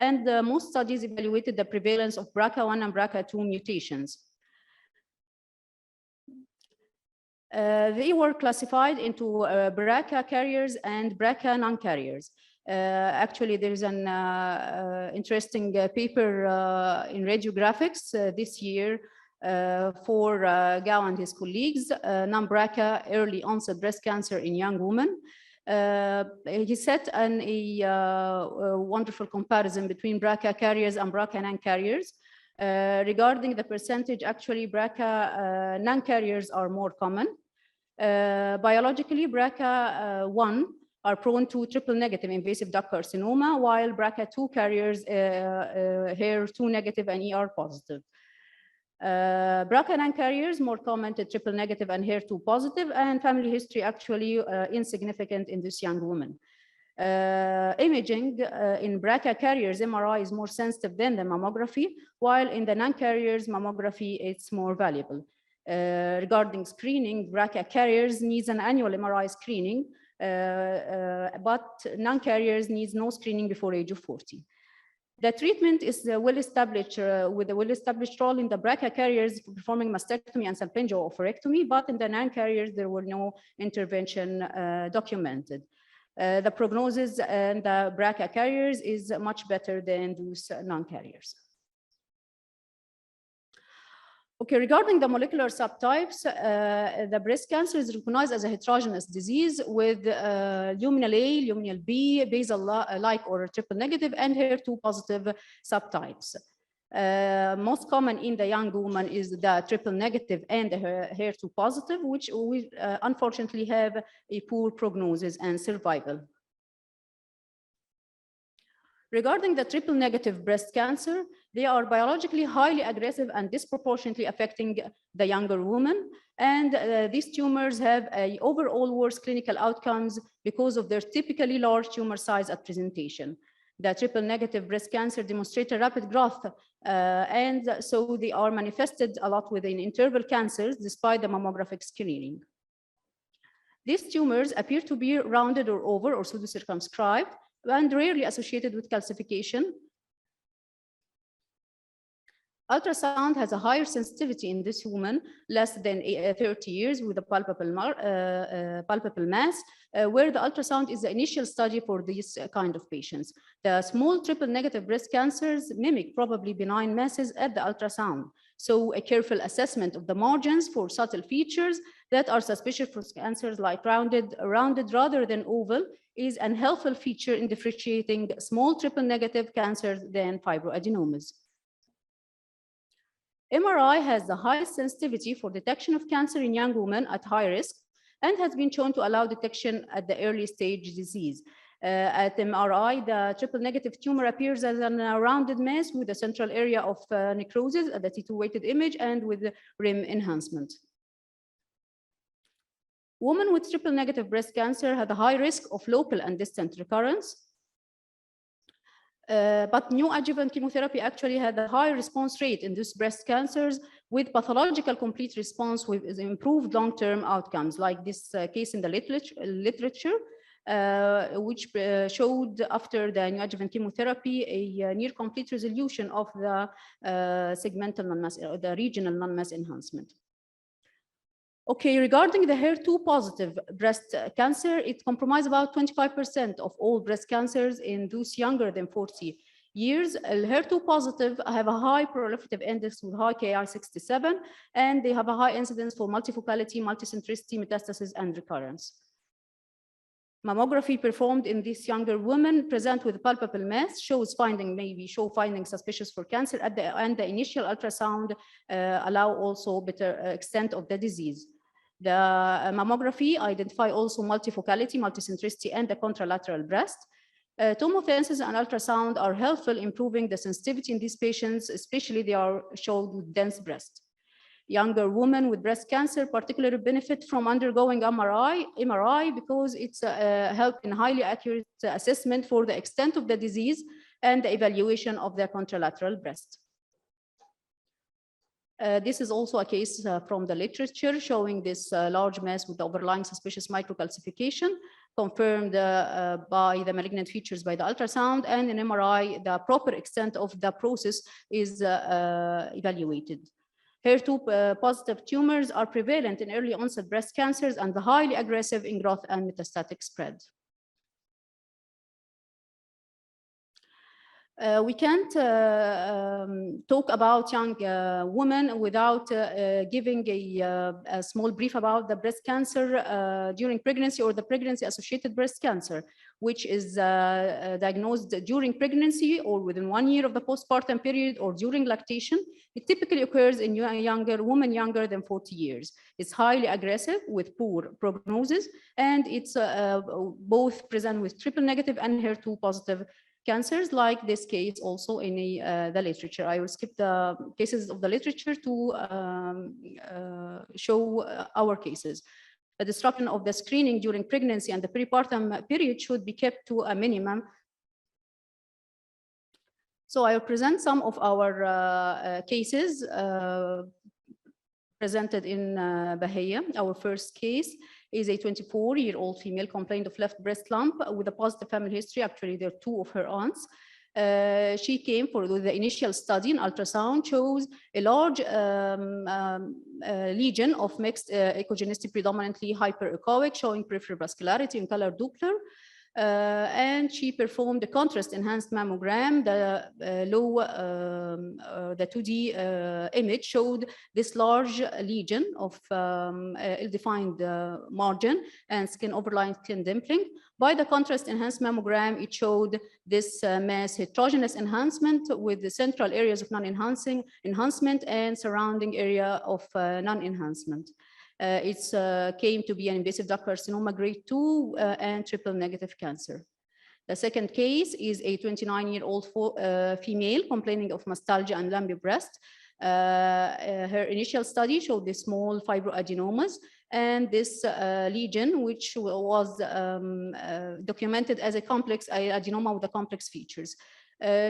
And most studies evaluated the prevalence of BRCA1 and BRCA2 mutations. They were classified into BRCA carriers and BRCA non-carriers. Actually, there is an interesting paper in radiographics this year for Gao and his colleagues, non-BRCA early onset breast cancer in young women. He set a wonderful comparison between BRCA carriers and BRCA non-carriers. Regarding the percentage, actually BRCA non-carriers are more common. Biologically, BRCA1 are prone to triple negative invasive duct carcinoma, while BRCA2 carriers HER2 negative and ER positive. BRCA non-carriers more common to triple negative and HER2 positive, and family history actually insignificant in this young woman. Imaging in BRCA carriers, MRI is more sensitive than the mammography, while in the non-carriers, mammography it's more valuable. Regarding screening, BRCA carriers needs an annual MRI screening but non-carriers needs no screening before age of 40. The treatment is well-established with a well-established role in the BRCA carriers performing mastectomy and salpingo-oophorectomy, but in the non-carriers, there were no intervention documented. The prognosis in the BRCA carriers is much better than those non-carriers. Okay, regarding the molecular subtypes, the breast cancer is recognized as a heterogeneous disease with luminal A, luminal B, basal-like or triple negative, and HER2 positive subtypes. Most common in the young woman is the triple negative and the HER2 positive, which we unfortunately have a poor prognosis and survival. Regarding the triple negative breast cancer, they are biologically highly aggressive and disproportionately affecting the younger woman. And these tumors have overall worse clinical outcomes because of their typically large tumor size at presentation. The triple negative breast cancer demonstrate a rapid growth, and so they are manifested a lot within interval cancers despite the mammographic screening. These tumors appear to be rounded or oval or pseudo-circumscribed and rarely associated with calcification. Ultrasound has a higher sensitivity in this woman, less than 30 years with a palpable mass, where the ultrasound is the initial study for these kind of patients. The small triple negative breast cancers mimic probably benign masses at the ultrasound. So a careful assessment of the margins for subtle features that are suspicious for cancers like rounded rather than oval is an helpful feature in differentiating small triple negative cancers than fibroadenomas. MRI has the highest sensitivity for detection of cancer in young women at high risk and has been shown to allow detection at the early stage disease. At MRI, the triple negative tumor appears as a rounded mass with a central area of necrosis at the T2 weighted image and with rim enhancement. Women with triple negative breast cancer had a high risk of local and distant recurrence. But neoadjuvant chemotherapy actually had a high response rate in these breast cancers with pathological complete response with improved long-term outcomes, like this case in the literature, which showed after the neoadjuvant chemotherapy a near complete resolution of the segmental non-mass, the regional non-mass enhancement. Okay, regarding the HER2 positive breast cancer, it comprises about 25% of all breast cancers in those younger than 40 years. HER2 positive have a high proliferative index with high Ki67, and they have a high incidence for multifocality, multicentricity, metastasis, and recurrence. Mammography performed in these younger women present with palpable mass show findings suspicious for cancer and the initial ultrasound allow also better extent of the disease. The mammography identify also multifocality, multicentricity, and the contralateral breast. Tomosynthesis and ultrasound are helpful in improving the sensitivity in these patients, especially they are showed with dense breast. Younger women with breast cancer particularly benefit from undergoing MRI because it's help in highly accurate assessment for the extent of the disease and the evaluation of the contralateral breast. This is also a case from the literature showing this large mass with the overlying suspicious microcalcification confirmed by the malignant features by the ultrasound, and in MRI, the proper extent of the process is evaluated. HER2 positive tumors are prevalent in early onset breast cancers and highly aggressive in growth and metastatic spread. We can't talk about young women without giving a small brief about the breast cancer during pregnancy or the pregnancy-associated breast cancer, which is diagnosed during pregnancy or within 1 year of the postpartum period or during lactation. It typically occurs in younger women younger than 40 years. It's highly aggressive with poor prognosis, and it's both present with triple negative and HER2 positive cancers, like this case also in the literature. I will skip the cases of the literature to show our cases. The disruption of the screening during pregnancy and the prepartum period should be kept to a minimum. So I will present some of our cases presented in Bahia. Our first case is a 24-year-old female complained of left breast lump with a positive family history. Actually, there are 2 of her aunts. She came for the initial study in ultrasound, shows a large lesion of mixed echogenicity, predominantly hyperechoic, showing peripheral vascularity in color Doppler. And she performed a contrast-enhanced mammogram. The 2D image showed this large lesion of ill-defined margin and skin overlying skin dimpling. By the contrast-enhanced mammogram, it showed this mass heterogeneous enhancement with the central areas of non-enhancement and surrounding area of non-enhancement. It came to be an invasive duct carcinoma grade 2 and triple negative cancer. The second case is a 29-year-old female complaining of mastalgia and lumpy breast. Her initial study showed the small fibroadenomas and this lesion, which was documented as a complex adenoma with the complex features.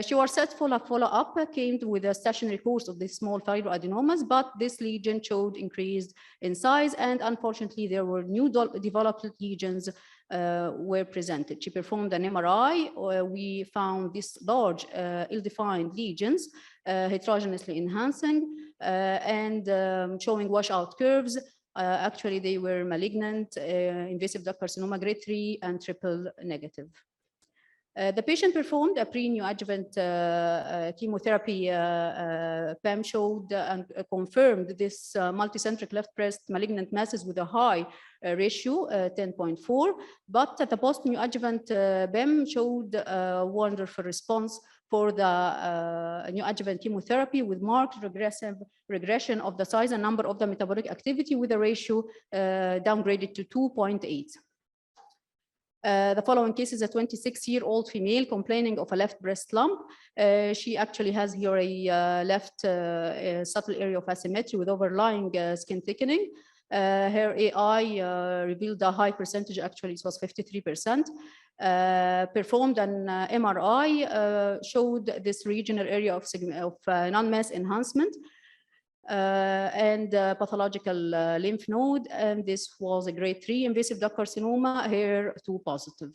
She was set for a follow-up, came with a stationary course of these small fibroadenomas, but this lesion showed increased in size, and unfortunately, there were new developed lesions were presented. She performed an MRI. We found these large, ill-defined lesions, heterogeneously enhancing and showing washout curves. Actually, they were malignant, invasive duct carcinoma grade 3 and triple negative. The patient performed a pre-neoadjuvant chemotherapy. PAM showed and confirmed this multicentric left breast malignant masses with a high ratio, 10.4, but the post-neoadjuvant PAM showed a wonderful response for the neoadjuvant chemotherapy with marked regression of the size and number of the metabolic activity with a ratio downgraded to 2.8. The following case is a 26-year-old female complaining of a left breast lump. She actually has here a left subtle area of asymmetry with overlying skin thickening. Her AI revealed a high percentage, actually it was 53%. Performed an MRI, showed this regional area of non-mass enhancement. And pathological lymph node, and this was a grade 3 invasive duct carcinoma, HER2 positive.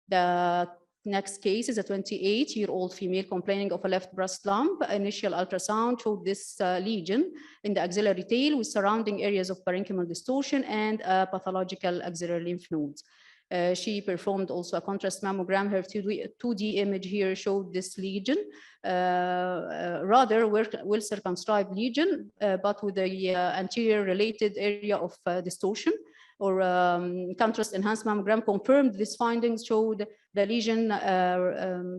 The next case is a 28-year-old female complaining of a left breast lump. Initial ultrasound showed this lesion in the axillary tail with surrounding areas of parenchymal distortion and pathological axillary lymph nodes. She performed also a contrast mammogram. Her 2D image here showed this lesion, rather well circumscribed lesion, but with the anterior related area of distortion, or contrast enhanced mammogram confirmed these findings, showed the lesion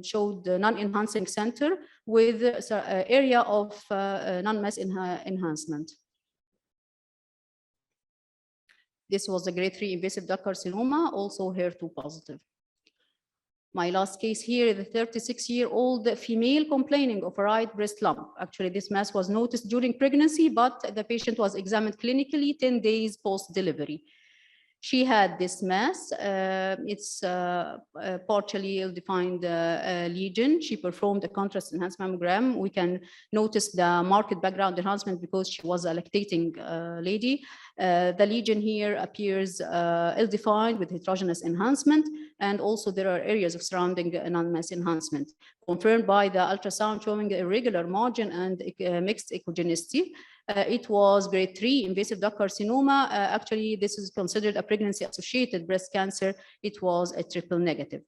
showed non-enhancing center with area of non-mass enhancement. This was a grade 3 invasive duct carcinoma, also HER2 positive. My last case here is a 36-year-old female complaining of a right breast lump. Actually, this mass was noticed during pregnancy, but the patient was examined clinically 10 days post-delivery. She had this mass. It's partially ill-defined lesion. She performed a contrast enhanced mammogram. We can notice the marked background enhancement because she was a lactating lady. The lesion here appears ill-defined with heterogeneous enhancement, and also there are areas of surrounding non-mass enhancement, confirmed by the ultrasound showing irregular margin and mixed echogenicity. It was grade 3 invasive duct carcinoma. Actually, this is considered a pregnancy-associated breast cancer. It was a triple negative.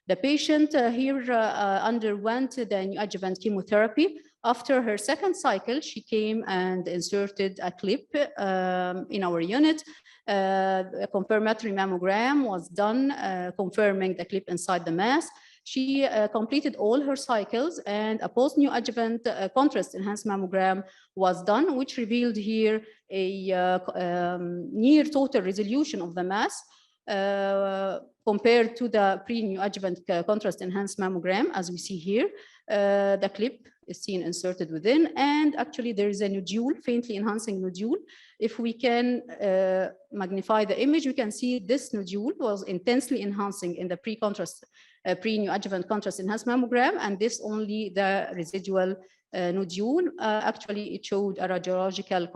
The patient here underwent the neoadjuvant chemotherapy. After her second cycle, she came and inserted a clip in our unit. A confirmatory mammogram was done, confirming the clip inside the mass. She completed all her cycles, and a post-neoadjuvant contrast enhanced mammogram was done, which revealed here a near total resolution of the mass compared to the pre-neoadjuvant contrast enhanced mammogram, as we see here. The clip is seen inserted within, and actually there is a nodule, faintly enhancing nodule. If we can magnify the image, we can see this nodule was intensely enhancing in the pre-neoadjuvant contrast enhanced mammogram, and this only the residual nodule. Actually, it showed a radiological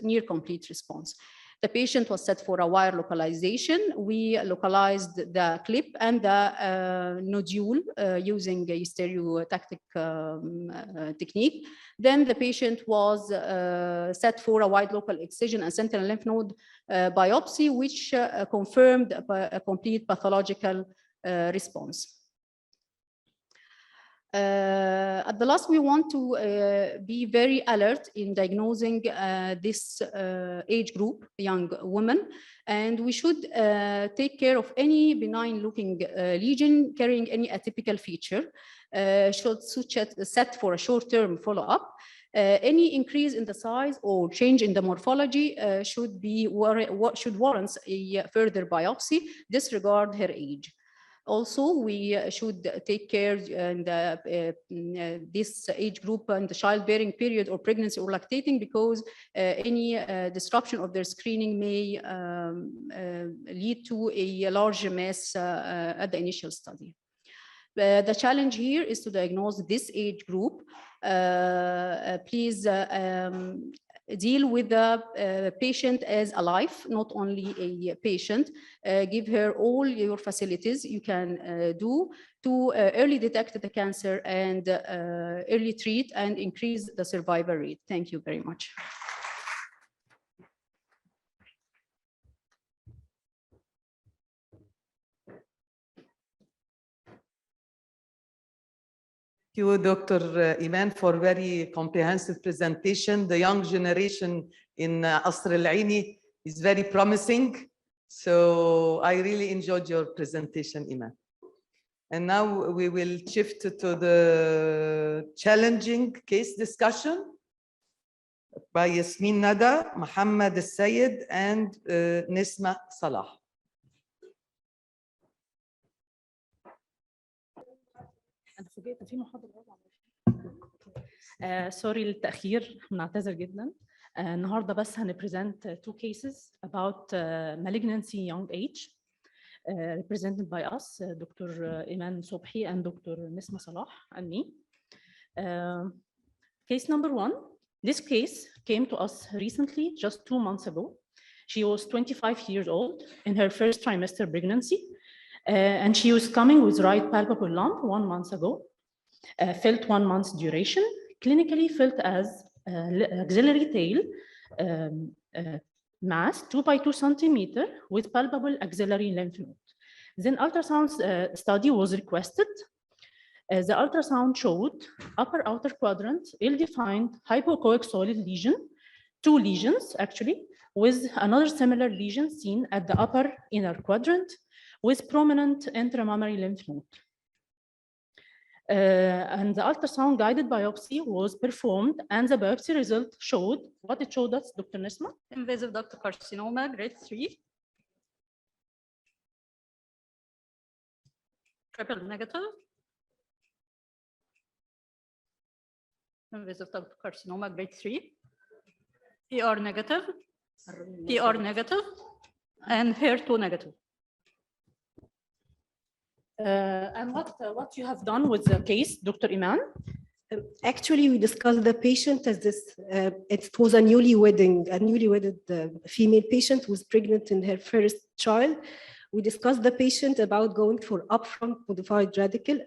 near complete response. The patient was set for a wire localization. We localized the clip and the nodule using a stereotactic technique. Then the patient was set for a wide local excision and sentinel lymph node biopsy, which confirmed a complete pathological response. At the last, we want to be very alert in diagnosing this age group, young women, and we should take care of any benign looking lesion carrying any atypical feature, should set for a short-term follow-up. Any increase in the size or change in the morphology should warrant a further biopsy, disregard her age. Also, we should take care in this age group and the childbearing period or pregnancy or lactating, because any disruption of their screening may lead to a large mass at the initial study. The challenge here is to diagnose this age group. Please deal with the patient as a life, not only a patient. Give her all your facilities you can do to early detect the cancer and early treat and increase the survival rate. Thank you very much. Thank you, Dr. Iman, for very comprehensive presentation. The young generation in Qasr Al Aini is very promising. So I really enjoyed your presentation, Iman. And now we will shift to the challenging case discussion by Yasmin Nada, Muhammad Al Sayed, and Nisma Salah. أنا فوجئت في محاضرة سوري للتأخير، بنعتذر جدا. النهارده بس هنبريزنت two cases about malignancy young age represented by us, Dr. Iman Sobhi and Dr. Nisma Salah and me. Case number one. This case came to us recently, just 2 months ago. She was 25 years old in her first trimester pregnancy. And she was coming with right palpable lump 1 month ago, felt 1 month's duration, clinically felt as axillary tail mass 2 by 2 centimeter with palpable axillary lymph node. Then ultrasound study was requested. The ultrasound showed upper outer quadrant ill-defined hypoechoic solid lesion, 2 lesions actually, with another similar lesion seen at the upper inner quadrant, with prominent intramammary lymph node. And the ultrasound guided biopsy was performed, and the biopsy result showed what it showed us, Dr. Nisma? Invasive ductal carcinoma, grade 3. Triple negative. Invasive ductal carcinoma, grade 3. PR negative, PR negative, and HER2 negative. And what you have done with the case, Dr. Iman? Actually, we discussed the patient as this. It was a newly-wedded female patient who was pregnant in her first child. We discussed the patient about going for upfront modified radical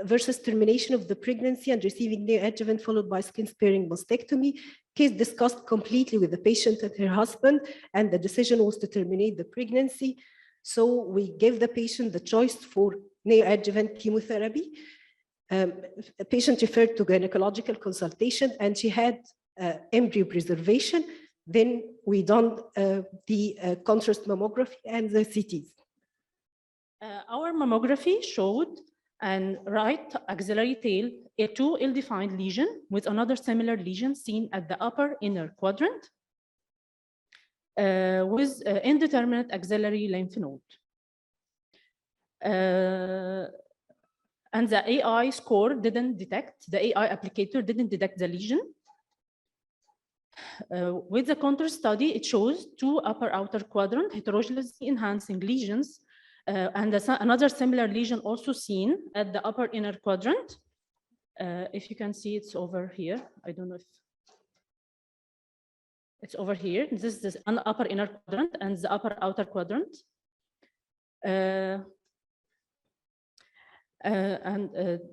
versus termination of the pregnancy and receiving neoadjuvant followed by skin-sparing mastectomy. Case discussed completely with the patient and her husband, and the decision was to terminate the pregnancy. So we gave the patient the choice for neoadjuvant chemotherapy. A patient referred to gynecological consultation, and she had embryo preservation. Then we done the contrast mammography and the CTs. Our mammography showed an right axillary tail, a 2 ill-defined lesion with another similar lesion seen at the upper inner quadrant. With indeterminate axillary lymph node. And the AI score didn't detect, the AI applicator didn't detect the lesion. With the contrast study, it shows 2 upper outer quadrant heterogeneously enhancing lesions, and another similar lesion also seen at the upper inner quadrant. If you can see, it's over here. I don't know if It's over here. This is an upper inner quadrant and the upper outer quadrant.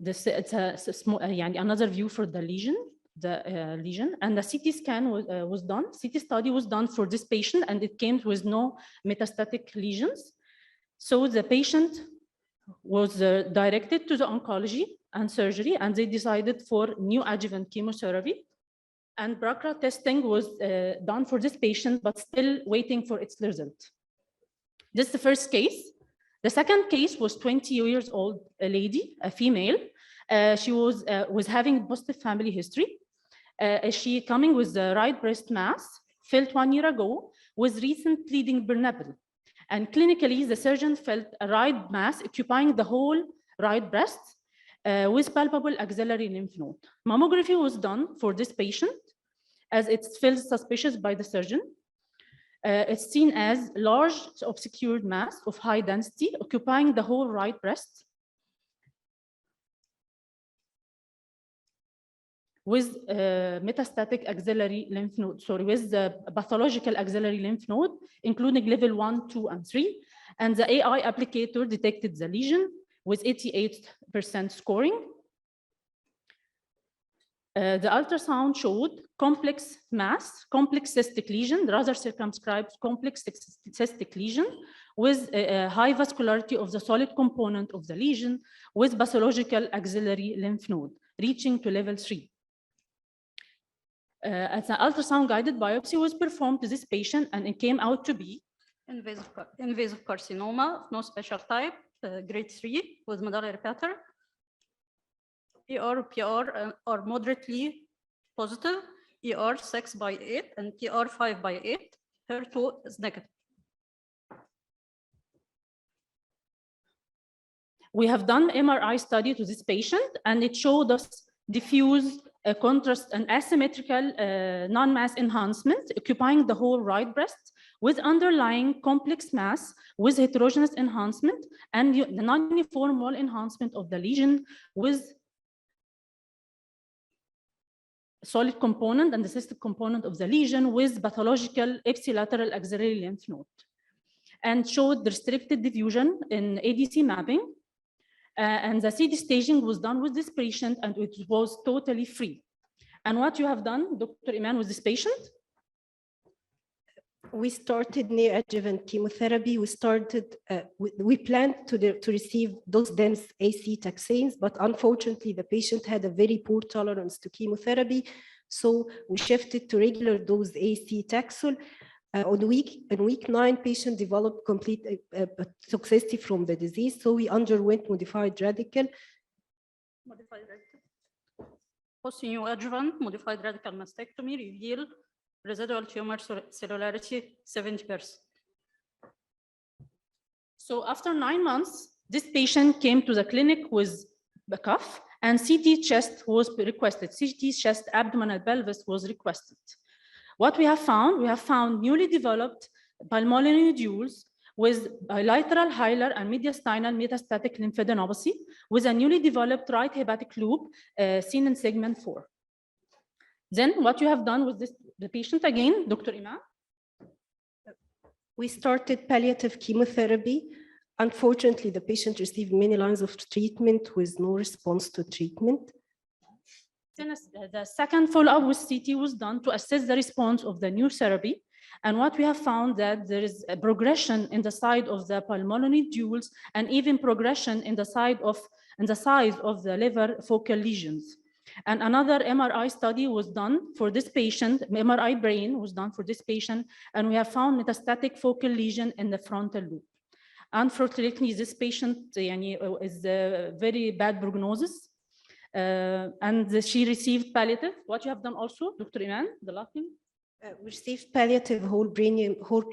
This it's a small, another view for the lesion. And the CT scan was done. CT study was done for this patient, and it came with no metastatic lesions. So the patient was directed to the oncology and surgery, and they decided for neoadjuvant chemotherapy. And BRCA testing was done for this patient, but still waiting for its result. This is the first case. The second case was 20 years old, a lady, a female. She was having positive family history. She coming with the right breast mass, felt 1 year ago, with recent bleeding per nipple. And clinically, the surgeon felt a right mass occupying the whole right breast with palpable axillary lymph node. Mammography was done for this patient as it's felt suspicious by the surgeon. It's seen as large obscured mass of high density occupying the whole right breast with metastatic axillary lymph node, with the pathological axillary lymph node, including level 1, 2, and 3. And the AI applicator detected the lesion with 88% scoring. The ultrasound showed complex mass, complex cystic lesion, rather circumscribed complex cystic lesion with a high vascularity of the solid component of the lesion with pathological axillary lymph node, reaching to level 3. As an ultrasound guided biopsy was performed to this patient, and it came out to be invasive carcinoma, no special type, grade 3 with medullary pattern. PR are moderately positive, ER 6/8 and TR 5/8. HER2 is negative. We have done MRI study to this patient, and it showed us diffuse contrast and asymmetrical non-mass enhancement occupying the whole right breast with underlying complex mass with heterogeneous enhancement and the non-uniform wall enhancement of the lesion with solid component and the cystic component of the lesion with pathological ipsilateral axillary lymph node, and showed restricted diffusion in ADC mapping. And the CD staging was done with this patient, and it was totally free. And what you have done, Dr. Iman, with this patient? We started neoadjuvant chemotherapy. We planned to receive those dense AC taxanes, but unfortunately, the patient had a very poor tolerance to chemotherapy. So we shifted to regular dose AC Taxol. On week 9, patient developed complete toxicity from the disease. So we underwent modified radical. Post-neoadjuvant modified radical mastectomy revealed residual tumor cellularity 70%. So after 9 months, this patient came to the clinic with a cough, and CT chest was requested. CT chest, abdominal pelvis was requested. What we have found newly developed pulmonary nodules with bilateral hilar and mediastinal metastatic lymphadenopathy with a newly developed right hepatic loop seen in segment 4. Then what you have done with the patient again, Dr. Iman? We started palliative chemotherapy. Unfortunately, the patient received many lines of treatment with no response to treatment. Then the second follow-up with CT was done to assess the response of the new therapy. And what we have found that there is a progression in the side of the pulmonary nodules and even progression in the size of the liver focal lesions. And another MRI study was done for this patient, MRI brain was done for this patient, and we have found metastatic focal lesion in the frontal lobe. Unfortunately, this patient is a very bad prognosis. And she received palliative. What you have done also, Dr. Iman, the last thing? We received palliative whole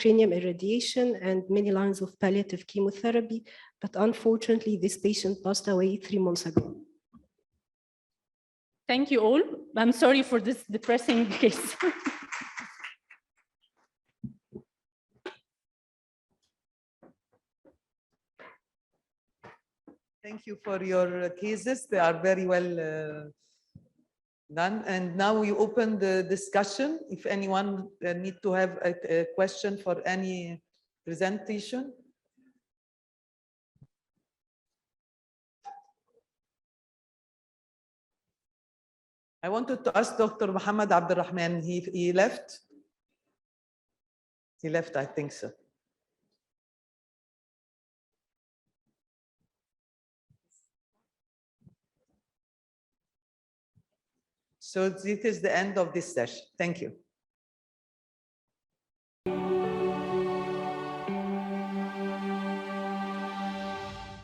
cranium irradiation and many lines of palliative chemotherapy, but unfortunately, this patient passed away 3 months ago. Thank you all. I'm sorry for this depressing case. Thank you for your cases. They are very well Done. And now we open the discussion. If anyone need to have a question for any presentation. I wanted to ask Dr. Muhammad Abdulrahman, he left? He left, I think so. So this is the end of this session. Thank you.